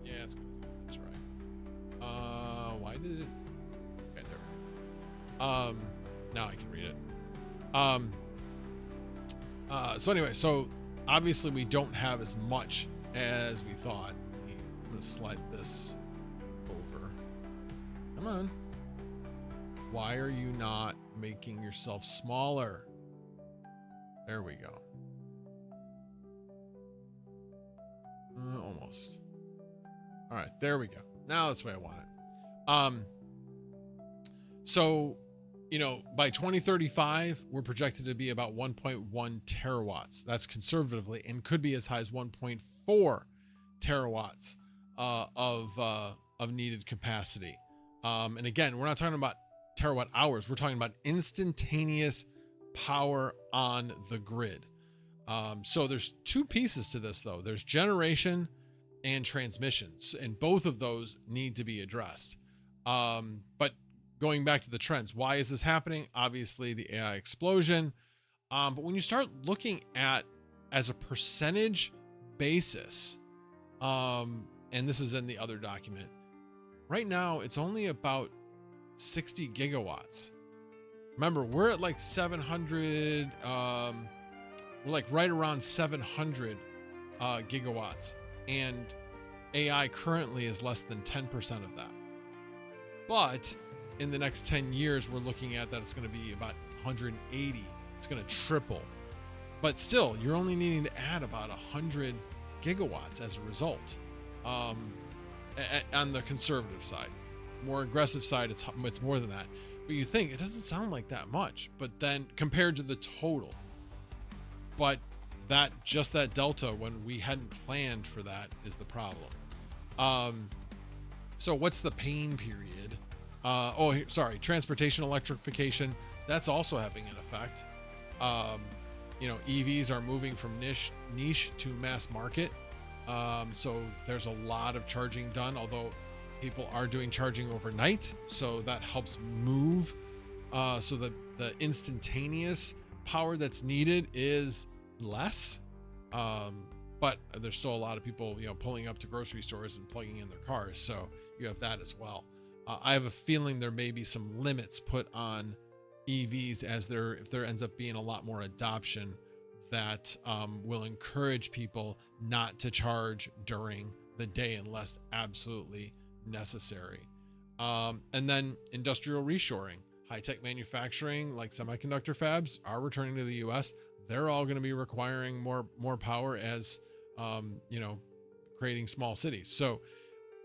Yeah, it's good. That's right. Why did it? Okay, there. Now I can read it. So anyway, so obviously we don't have as much as we thought. I'm gonna slide this over. Come on. Why are you not making yourself smaller? There we go. Almost. All right, there we go. Now that's the way I want it. So, you know, by 2035, we're projected to be about 1.1 terawatts. That's conservatively, and could be as high as 1.4 terawatts of needed capacity. And again, we're not talking about terawatt hours. We're talking about instantaneous power on the grid. So there's two pieces to this though. There's generation and transmissions, and both of those need to be addressed. But going back to the trends, why is this happening? Obviously the AI explosion. But when you start looking at as a percentage basis, and this is in the other document, right now it's only about 60 gigawatts. Remember, we're at like 700, we're like right around 700 gigawatts, and AI currently is less than 10% of that. But in the next 10 years, we're looking at that it's going to be about 180. It's going to triple. But still, you're only needing to add about 100 gigawatts as a result. On the conservative side. More aggressive side, it's more than that. But you think it doesn't sound like that much, but then compared to the total. But that delta, when we hadn't planned for that, is the problem. So what's the pain period? Transportation electrification, that's also having an effect. You know, EVs are moving from niche to mass market. So there's a lot of charging done, although people are doing charging overnight. So that helps move, so that the instantaneous power that's needed is less. But there's still a lot of people, you know, pulling up to grocery stores and plugging in their cars. So you have that as well. I have a feeling there may be some limits put on EVs if there ends up being a lot more adoption that will encourage people not to charge during the day unless absolutely necessary. And then industrial reshoring, high-tech manufacturing like semiconductor fabs are returning to the US. They're all going to be requiring more power as, you know, creating small cities. So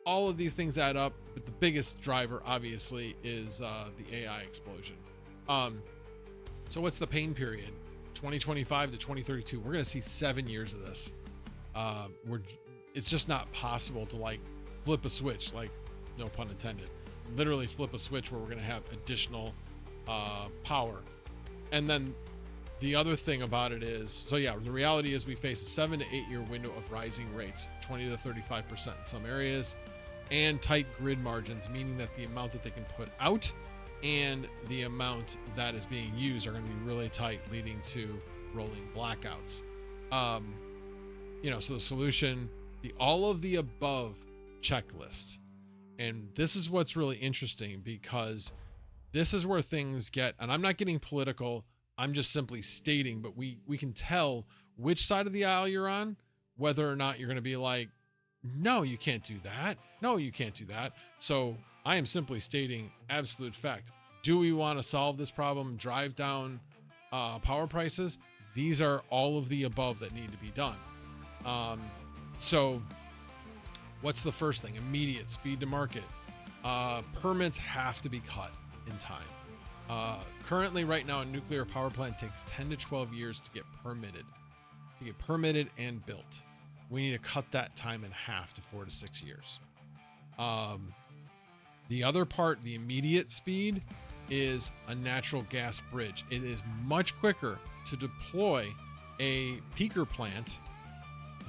all of these things add up, but the biggest driver obviously is the AI explosion. So what's the pain period? 2025 to 2032. We're going to see 7 years of this. It's just not possible to like flip a switch, like no pun intended, literally flip a switch where we're going to have additional power. And then the other thing about it is, so yeah, the reality is we face a 7 to 8 year window of rising rates, 20 to 35% in some areas, and tight grid margins, meaning that the amount that they can put out and the amount that is being used are going to be really tight, leading to rolling blackouts. You know, so the solution, the all of the above checklist. And this is what's really interesting, because this is where things get, and I'm not getting political, I'm just simply stating, but we can tell which side of the aisle you're on, whether or not you're going to be like, no, you can't do that. No, you can't do that. So I am simply stating absolute fact. Do we want to solve this problem, drive down power prices? These are all of the above that need to be done. So What's the first thing? Immediate speed to market. Permits have to be cut in time. Currently, right now, a nuclear power plant takes 10 to 12 years to get permitted and built. We need to cut that time in half to 4 to 6 years. The other part, the immediate speed, is a natural gas bridge. It is much quicker to deploy a peaker plant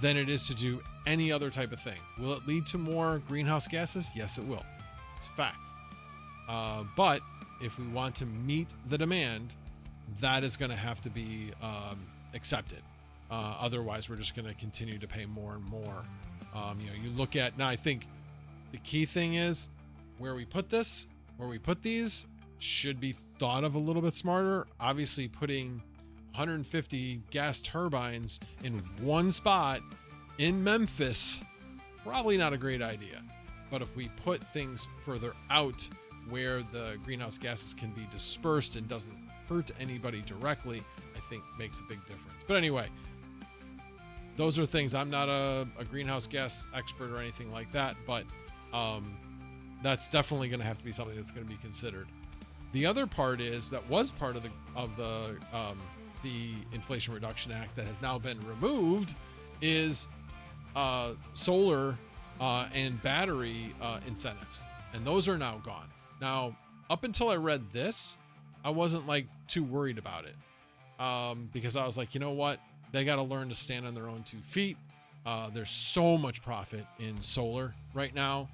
than it is to do any other type of thing. Will it lead to more greenhouse gases? Yes, it will. It's a fact. But if we want to meet the demand, that is going to have to be accepted. Otherwise, we're just going to continue to pay more and more. You look at now. I think the key thing is where we put these should be thought of a little bit smarter. Obviously, putting 150 gas turbines in one spot in Memphis, probably not a great idea. But if we put things further out where the greenhouse gases can be dispersed and doesn't hurt anybody directly, I think makes a big difference. But anyway, those are things. I'm not a greenhouse gas expert or anything like that, but that's definitely going to have to be something that's going to be considered. The other part is that was part of the Inflation Reduction Act that has now been removed is solar and battery incentives, and those are now gone. Now, up until I read this, I wasn't like too worried about it because I was like, you know what? They got to learn to stand on their own 2 feet. There's so much profit in solar right now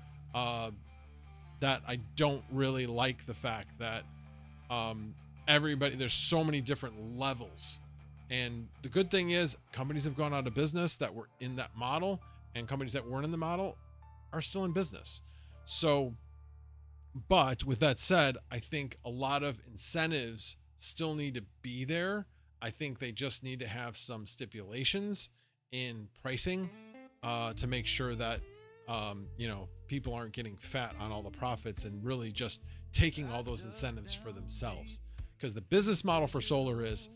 that I don't really like the fact that there's so many different levels. And the good thing is companies have gone out of business that were in that model, and companies that weren't in the model are still in business. So, but with that said, I think a lot of incentives still need to be there. I think they just need to have some stipulations in pricing to make sure that people aren't getting fat on all the profits and really just taking all those incentives for themselves. Because the business model for solar is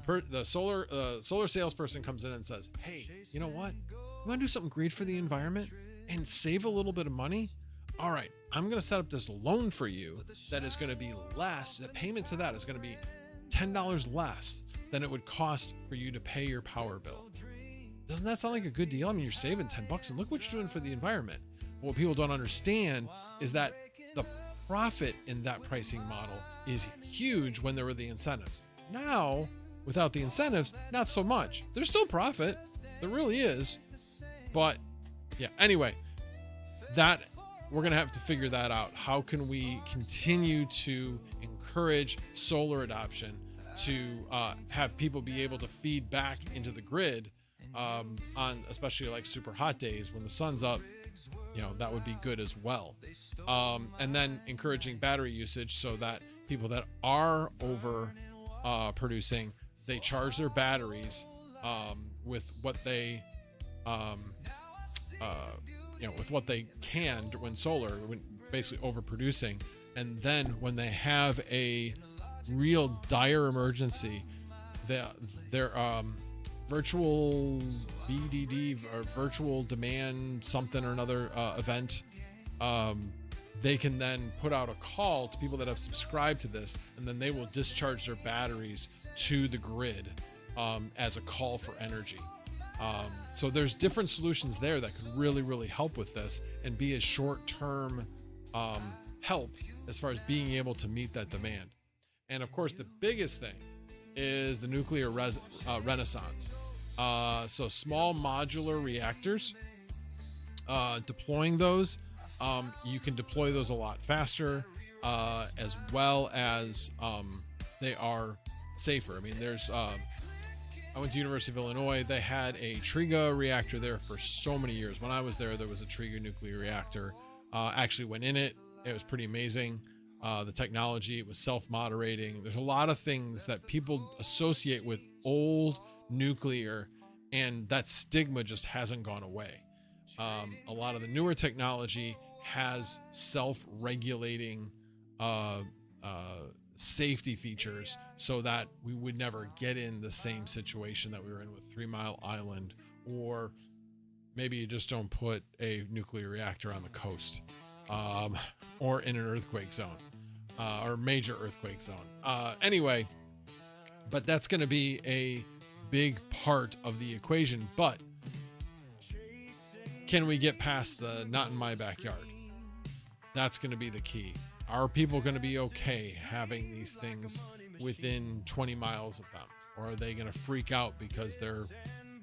the solar salesperson comes in and says, hey, you know what? You want to do something great for the environment and save a little bit of money? All right, I'm going to set up this loan for you that is going to be less. The payment to that is going to be $10 less than it would cost for you to pay your power bill. Doesn't that sound like a good deal? I mean, you're saving $10 and look what you're doing for the environment. What people don't understand is that the profit in that pricing model is huge when there were the incentives. Now, without the incentives, not so much. There's still profit. There really is. But yeah, anyway, that we're going to have to figure that out. How can we continue to encourage solar adoption to have people be able to feed back into the grid on especially like super hot days when the sun's up? That would be good as well. And then encouraging battery usage so that people that are over producing, they charge their batteries with what they with what they can when solar, when basically overproducing. And then when they have a real dire emergency, their virtual VDD or virtual demand something or another event, they can then put out a call to people that have subscribed to this, and then they will discharge their batteries to the grid as a call for energy. So there's different solutions there that could really, really help with this and be a short-term help as far as being able to meet that demand. And of course, the biggest thing is the nuclear renaissance. So small modular reactors, deploying those, you can deploy those a lot faster, as well as they are safer. I mean, I went to University of Illinois. They had a Triga reactor there for so many years. When I was there was a Triga nuclear reactor. Actually went in it. It was pretty amazing. The technology, it was self-moderating. There's a lot of things that people associate with old nuclear, and that stigma just hasn't gone away. A lot of the newer technology has self-regulating safety features so that we would never get in the same situation that we were in with 3 Mile Island or maybe you just don't put a nuclear reactor on the coast, or in an earthquake zone, or major earthquake zone. Anyway, but that's going to be a big part of the equation. But can we get past the not in my backyard? That's going to be the key. Are people going to be okay having these things within 20 miles of them? Or are they going to freak out because they're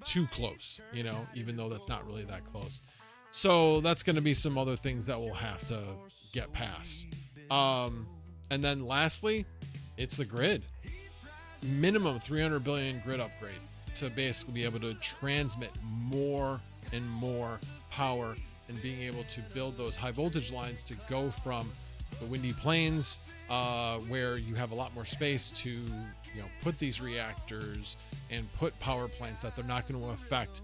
too close, you know, even though that's not really that close? So that's going to be some other things that we'll have to get past. And then lastly, it's the grid. Minimum 300 billion grid upgrade to basically be able to transmit more and more power, and being able to build those high voltage lines to go from the windy plains, where you have a lot more space to, you know, put these reactors and put power plants that they're not going to affect,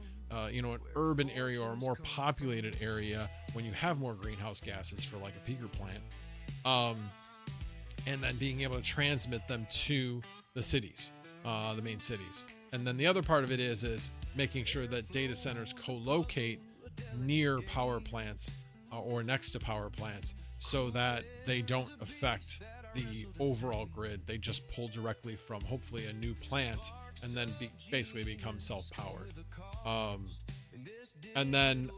you know, an urban area or a more populated area when you have more greenhouse gases for like a peaker plant. And then being able to transmit them to the cities, the main cities. And then the other part of it is making sure that data centers co-locate near power plants, or next to power plants, so that they don't affect the overall grid. They just pull directly from hopefully a new plant and then basically become self-powered. And then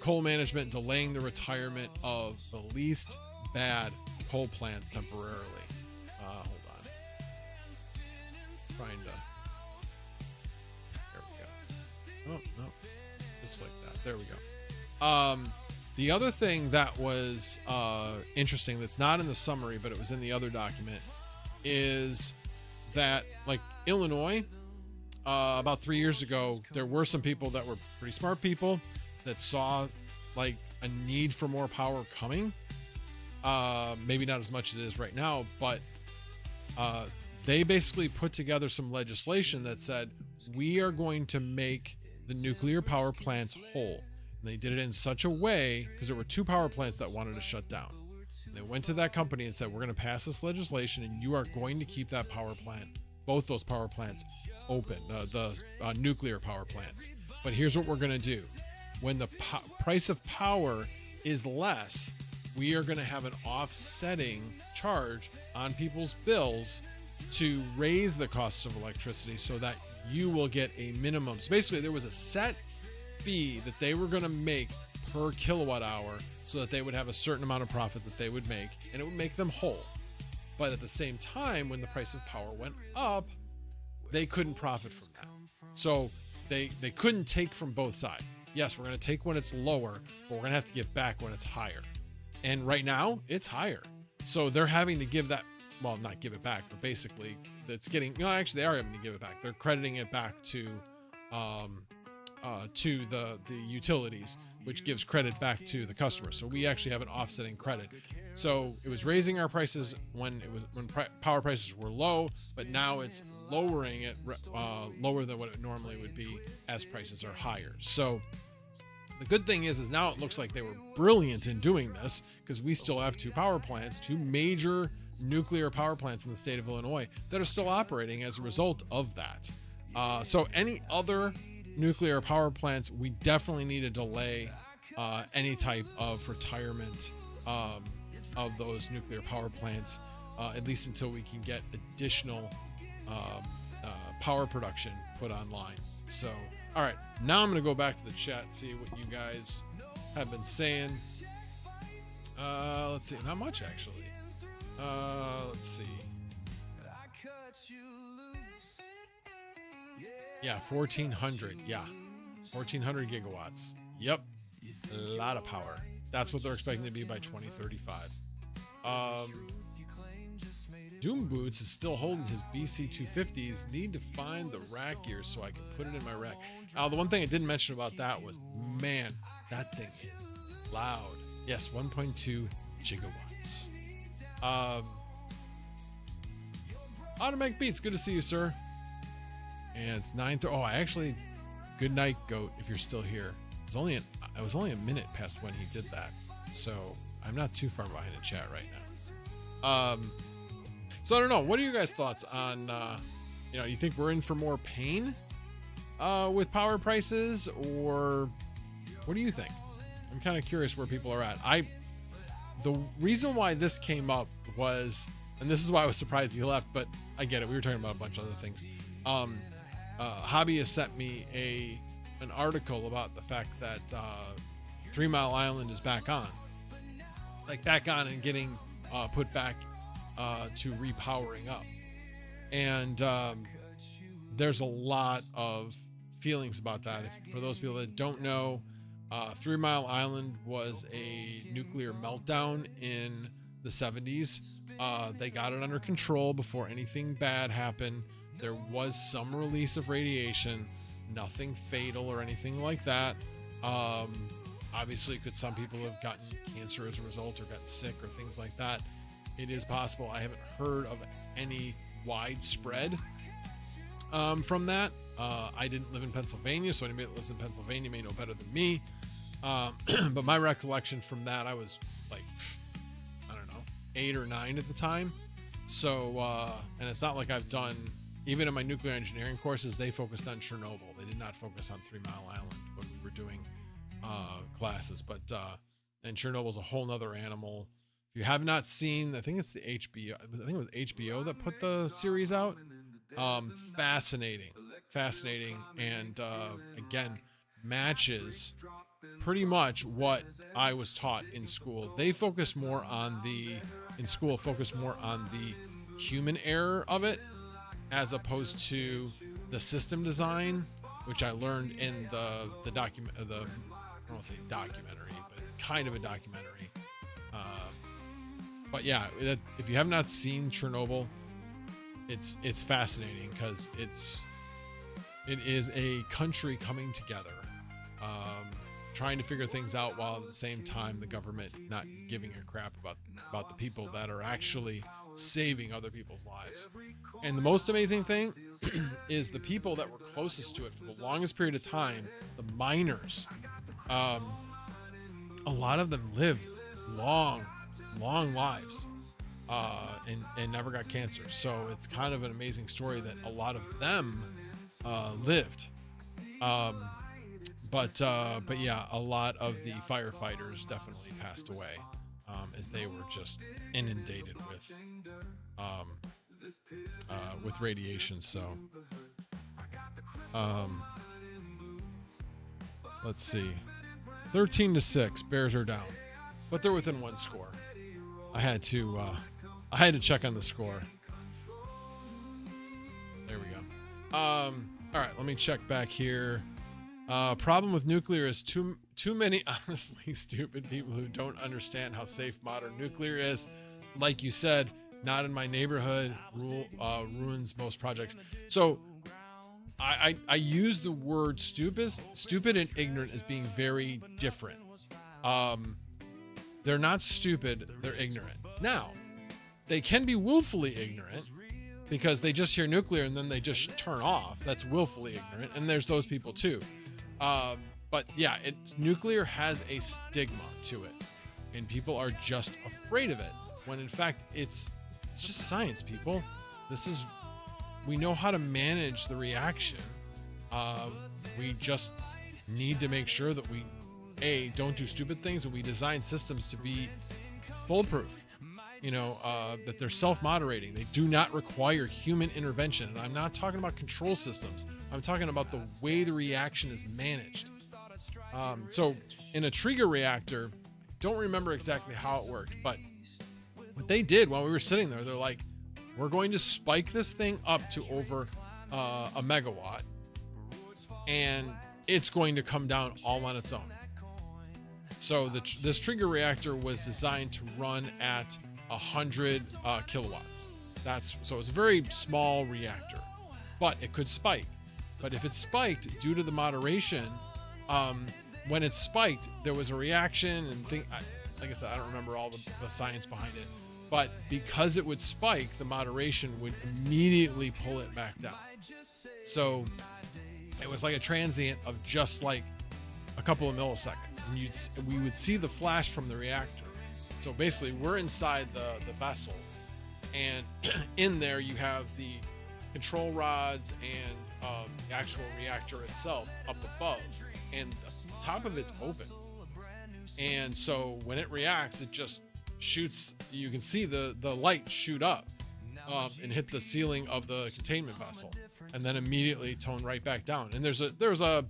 coal management, delaying the retirement of the least bad coal plants temporarily. Hold on. Trying to. There we go. Oh, no. Just like that. There we go. The other thing that was interesting that's not in the summary, but it was in the other document, is that, like, Illinois, about 3 years ago, there were some people that were pretty smart people that saw like a need for more power coming. Maybe not as much as it is right now, but they basically put together some legislation that said, we are going to make the nuclear power plants whole. And they did it in such a way, because there were 2 power plants that wanted to shut down. And they went to that company and said, we're going to pass this legislation and you are going to keep that power plant, both those power plants, open, the nuclear power plants. But here's what we're going to do. When the price of power is less, we are going to have an offsetting charge on people's bills to raise the costs of electricity so that you will get a minimum. So basically, there was a set fee that they were going to make per kilowatt hour so that they would have a certain amount of profit that they would make, and it would make them whole. But at the same time, when the price of power went up, they couldn't profit from that. So they couldn't take from both sides. Yes, we're going to take when it's lower, but we're going to have to give back when it's higher. And right now, it's higher. So they're having to give that, well, not give it back, but basically it's getting, no, actually they are having to give it back. They're crediting it back to the utilities, which gives credit back to the customer. So we actually have an offsetting credit. So it was raising our prices when power prices were low, but now it's lowering it lower than what it normally would be as prices are higher. So the good thing is now it looks like they were brilliant in doing this, because we still have 2 power plants, 2 major nuclear power plants in the state of Illinois that are still operating as a result of that. So any other nuclear power plants, we definitely need to delay any type of retirement of those nuclear power plants, at least until we can get additional power production put online. So, all right, now I'm going to go back to the chat, see what you guys have been saying. Let's see, not much actually. Let's see. Yeah, 1400. Yeah, 1400 gigawatts. Yep, a lot of power. That's what they're expecting to be by 2035. Doom Boots is still holding his BC 250s. Need to find the rack gear so I can put it in my rack. The one thing I didn't mention about that was, man, that thing is loud. Yes, 1.2 gigawatts. Automatic Beats, good to see you, sir. And it's 9:30. Oh, I actually, good night, Goat, if you're still here. It was only a minute past when he did that, so I'm not too far behind in chat right now. So I don't know. What are you guys' thoughts on? You think we're in for more pain with power prices, or what do you think? I'm kind of curious where people are at. The reason why this came up was, and this is why I was surprised he left, but I get it. We were talking about a bunch of other things. Hobbyist sent me an article about the fact that 3 Mile Island is back on, and getting put back to repowering up. And there's a lot of feelings about that. For those people that don't know, 3 Mile Island was a nuclear meltdown in the 70s. They got it under control before anything bad happened. There was some release of radiation, nothing fatal or anything like that. Obviously, could some people have gotten cancer as a result or got sick or things like that? It is possible. I haven't heard of any widespread from that. I didn't live in Pennsylvania, so anybody that lives in Pennsylvania may know better than me. But my recollection from that, I was like, I don't know, 8 or 9 at the time. So, and it's not like I've done, even in my nuclear engineering courses, they focused on Chernobyl. They did not focus on 3 Mile Island when we were doing classes. But, and Chernobyl's a whole nother animal. If you have not seen, I think it's the HBO, I think it was HBO that put the series out. Fascinating, and again, matches pretty much what I was taught in school. They focus more on the human error of it, as opposed to the system design, which I learned in the document, I don't want to say documentary, but kind of a documentary. But yeah, if you have not seen Chernobyl, it's fascinating, because it is a country coming together, trying to figure things out, while at the same time the government not giving a crap about the people that are actually saving other people's lives. And the most amazing thing is the people that were closest to it for the longest period of time, the miners. A lot of them lived long lives, and never got cancer. So it's kind of an amazing story that a lot of them lived. But yeah, a lot of the firefighters definitely passed away, as they were just inundated with radiation. So let's see, 13-6, Bears are down, but they're within 1 score. I had to check on the score. There we go. All right, let me check back here. Problem with nuclear is too many honestly stupid people who don't understand how safe modern nuclear is. Like you said, not in my neighborhood, ruins most projects. So I use the word stupid and ignorant as being very different. They're not stupid, they're ignorant. Now, they can be willfully ignorant, because they just hear nuclear and then they just turn off. That's willfully ignorant, and there's those people too. But yeah, nuclear has a stigma to it, and people are just afraid of it, when in fact it's just science, people. We know how to manage the reaction. We just need to make sure that we don't do stupid things, and we design systems to be foolproof. That they're self-moderating. They do not require human intervention. And I'm not talking about control systems. I'm talking about the way the reaction is managed. So in a trigger reactor, don't remember exactly how it worked, but what they did while we were sitting there, they're like, we're going to spike this thing up to over a megawatt, and it's going to come down all on its own. So this trigger reactor was designed to run at 100 kilowatts. So it's a very small reactor, but it could spike. But if it spiked due to the moderation, when it spiked, there was a reaction and like I said, I don't remember all the science behind it, but because it would spike, the moderation would immediately pull it back down. So it was like a transient of just like a couple of milliseconds, and we would see the flash from the reactor. So basically, we're inside the vessel, and in there you have the control rods and the actual reactor itself up above, and the top of it's open. And so when it reacts, it just shoots. You can see the light shoot up and hit the ceiling of the containment vessel, and then immediately tone right back down. And there's a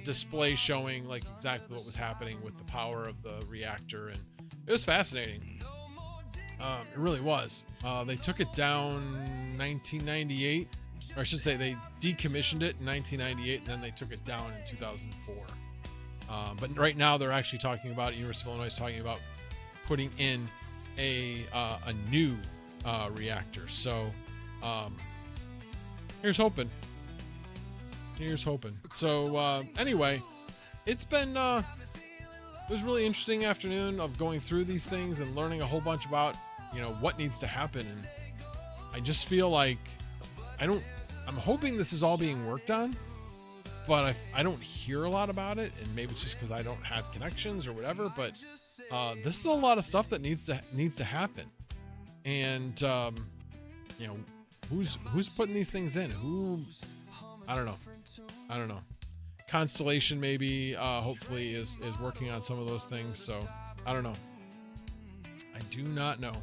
display showing like exactly what was happening with the power of the reactor, and it was fascinating. It really was. They took it down 1998, or I should say they decommissioned it in 1998, and then they took it down in 2004. But right now they're actually talking about, University of Illinois is talking about putting in a new reactor. So here's hoping. Here's hoping. So anyway, it's been it was a really interesting afternoon of going through these things and learning a whole bunch about, you know, what needs to happen. And I just feel like I'm hoping this is all being worked on, but I don't hear a lot about it, and maybe it's just because I don't have connections or whatever. But this is a lot of stuff that needs to happen, and you know, who's putting these things in? Who? I don't know. Constellation maybe, hopefully is working on some of those things. So I don't know. I do not know.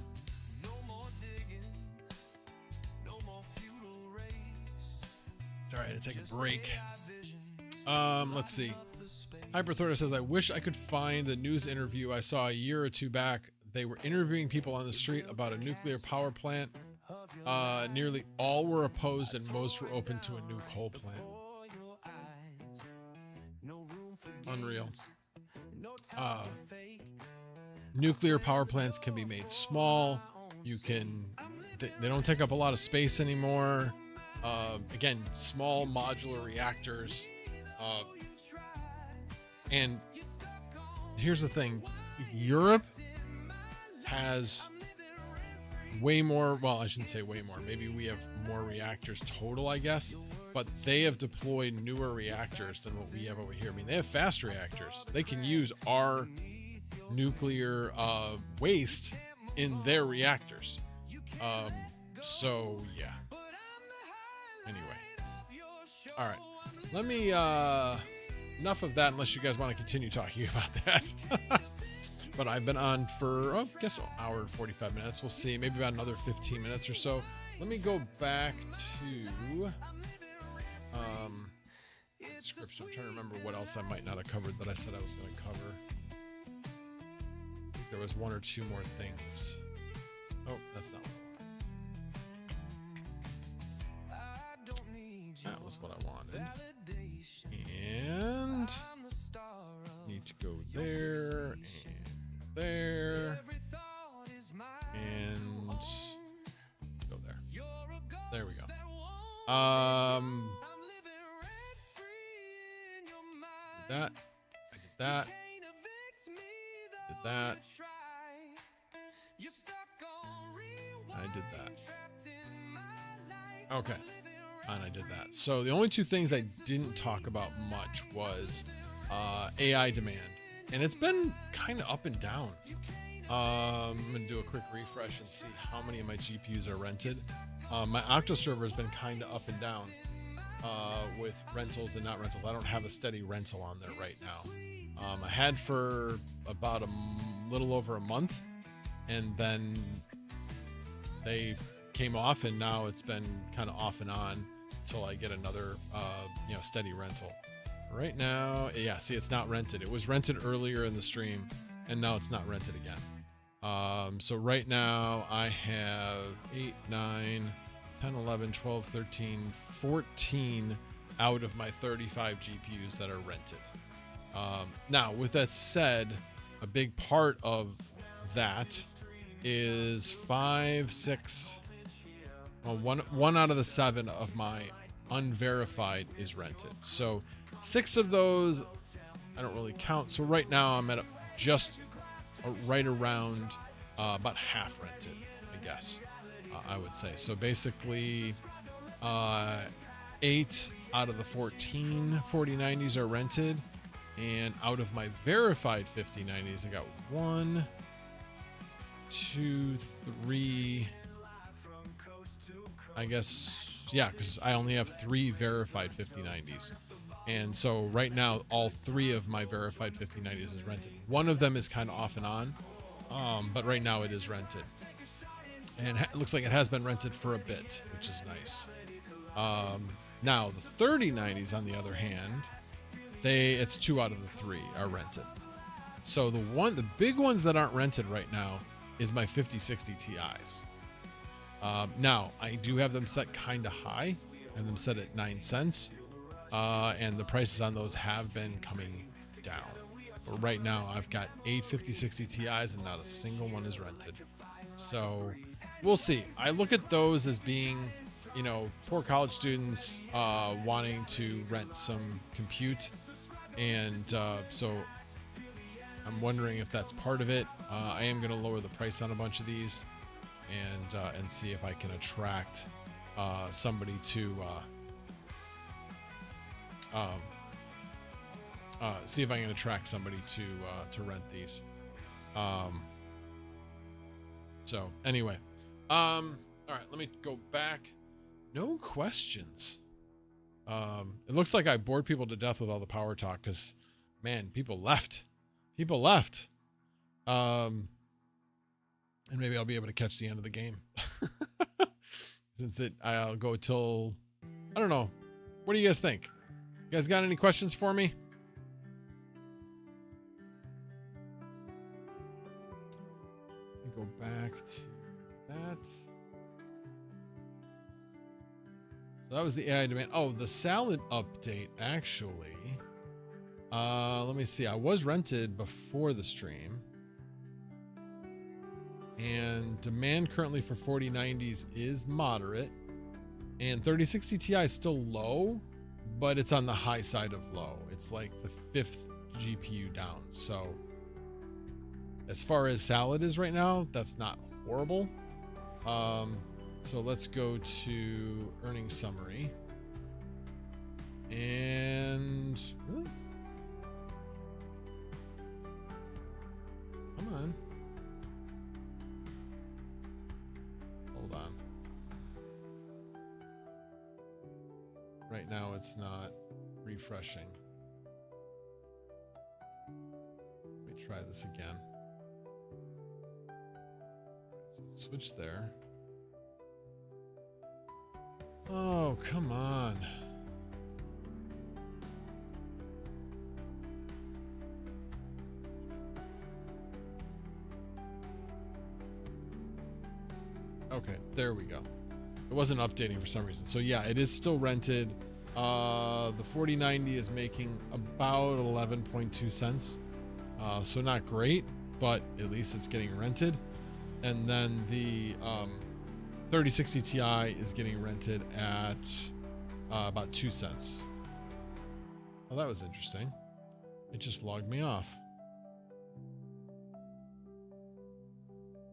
It's all right to take a break. Let's see. Hyperthorda says, I wish I could find the news interview I saw a year or two back. They were interviewing people on the street about a nuclear power plant. Nearly all were opposed and most were open to a new coal plant. Unreal. Nuclear power plants can be made small. They don't take up a lot of space anymore. Again, small modular reactors. And here's the thing. Europe has way more, well, I shouldn't say way more. Maybe we have more reactors total, I guess. But they have deployed newer reactors than what we have over here. I mean, they have fast reactors. They can use our nuclear waste in their reactors. So, yeah. Anyway. All right. Let me, enough of that, unless you guys want to continue talking about that. But I've been on for, I guess, an hour and 45 minutes. We'll see. Maybe about another 15 minutes or so. Let me go back to description. I'm trying to remember what else I might not have covered that I said I was going to cover. I think there was one or two more things. Oh, that's not what I wanted. That was what I wanted. And need to go there and there and go there. There we go. That. I did that. Did that. I did that. Okay. And I did that. So the only two things I didn't talk about much was AI demand. And it's been kind of up and down. I'm going to do a quick refresh and see how many of my GPUs are rented. My Octo server has been kind of up and down with rentals and not rentals. I don't have a steady rental on there right now. I had for about a little over a month, and then they came off, and now it's been kind of off and on until I get another steady rental. Right now, yeah, see, it's not rented. It was rented earlier in the stream, and now it's not rented again. So right now I have 8, 9, 10, 11, 12, 13, 14 out of my 35 GPUs that are rented. Now, with that said, a big part of that is 5, 6, well, one out of the 7 of my unverified is rented. So 6 of those I don't really count. So right now I'm at just right around about half rented, I guess, I would say. So basically 8 out of the 14 4090s are rented, and out of my verified 5090s I got 1, 2, 3, I guess Yeah, because I only have 3 verified 5090s. And so right now, all 3 of my verified 5090s is rented. One of them is kind of off and on, but right now it is rented. And it looks like it has been rented for a bit, which is nice. Now, the 3090s, on the other hand, it's 2 out of the 3 are rented. So the big ones that aren't rented right now is my 5060 Ti's. Now, I do have them set kind of high. I have them set at 9 cents. And the prices on those have been coming down. But right now, I've got 8 5060 Ti's and not a single one is rented. So we'll see. I look at those as being, you know, poor college students wanting to rent some compute. And so I'm wondering if that's part of it. I am going to lower the price on a bunch of these and see if I can attract somebody to see if I can attract somebody to rent these. So anyway, all right, let me go back. No questions. It looks like I bored people to death with all the power talk because, man, people left. And maybe I'll be able to catch the end of the game. Since I'll go till, I don't know. What do you guys think? You guys got any questions for me? Let me go back to that. So that was the AI demand. Oh, the salad update, actually. Let me see. I was rented before the stream. And demand currently for 4090s is moderate. And 3060 Ti is still low, but it's on the high side of low. It's like the 5th GPU down. So as far as salad is right now, that's not horrible. So let's go to earnings summary. And really? Come on. Hold on. Right now it's not refreshing. Let me try this again. So switch there. Oh, come on. Okay, there we go. It wasn't updating for some reason. So yeah, it is still rented. The 4090 is making about 11.2 cents. So not great, but at least it's getting rented. And then the 3060 Ti is getting rented at about 2 cents. Well, that was interesting. It just logged me off.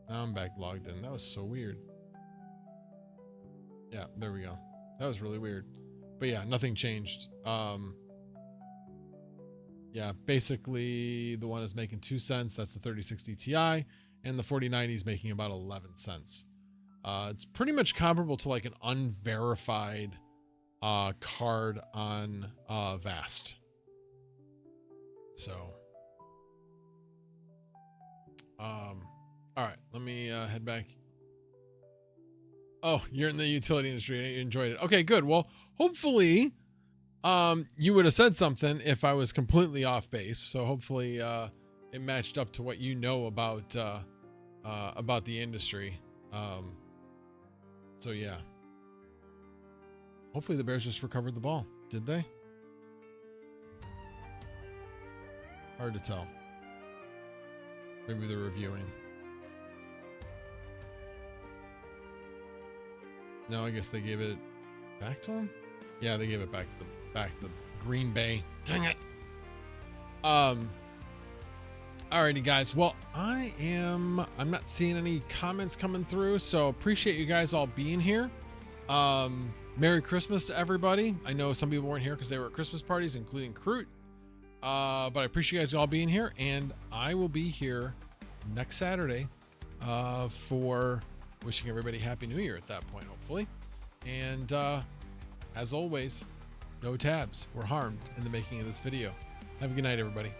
Now I'm back logged in. That was so weird. Yeah, there we go. That was really weird. But yeah, nothing changed. Yeah, basically the one is making 2 cents. That's the 3060 Ti. And the 4090 is making about 11 cents. It's pretty much comparable to like an unverified card on Vast. So, all right, let me head back. Oh, you're in the utility industry. You enjoyed it. Okay, good. Well, hopefully, you would have said something if I was completely off base. So hopefully, it matched up to what you know about the industry. So yeah. Hopefully the Bears just recovered the ball. Did they? Hard to tell. Maybe they're reviewing. No, I guess they gave it back to him. Yeah, they gave it back to the Green Bay. Dang it. Alrighty, guys. Well, I'm not seeing any comments coming through, so appreciate you guys all being here. Merry Christmas to everybody. I know some people weren't here because they were at Christmas parties, including Kroot. But I appreciate you guys all being here, and I will be here next Saturday for wishing everybody Happy New Year at that point, hopefully. And as always, no tabs were harmed in the making of this video. Have a good night, everybody.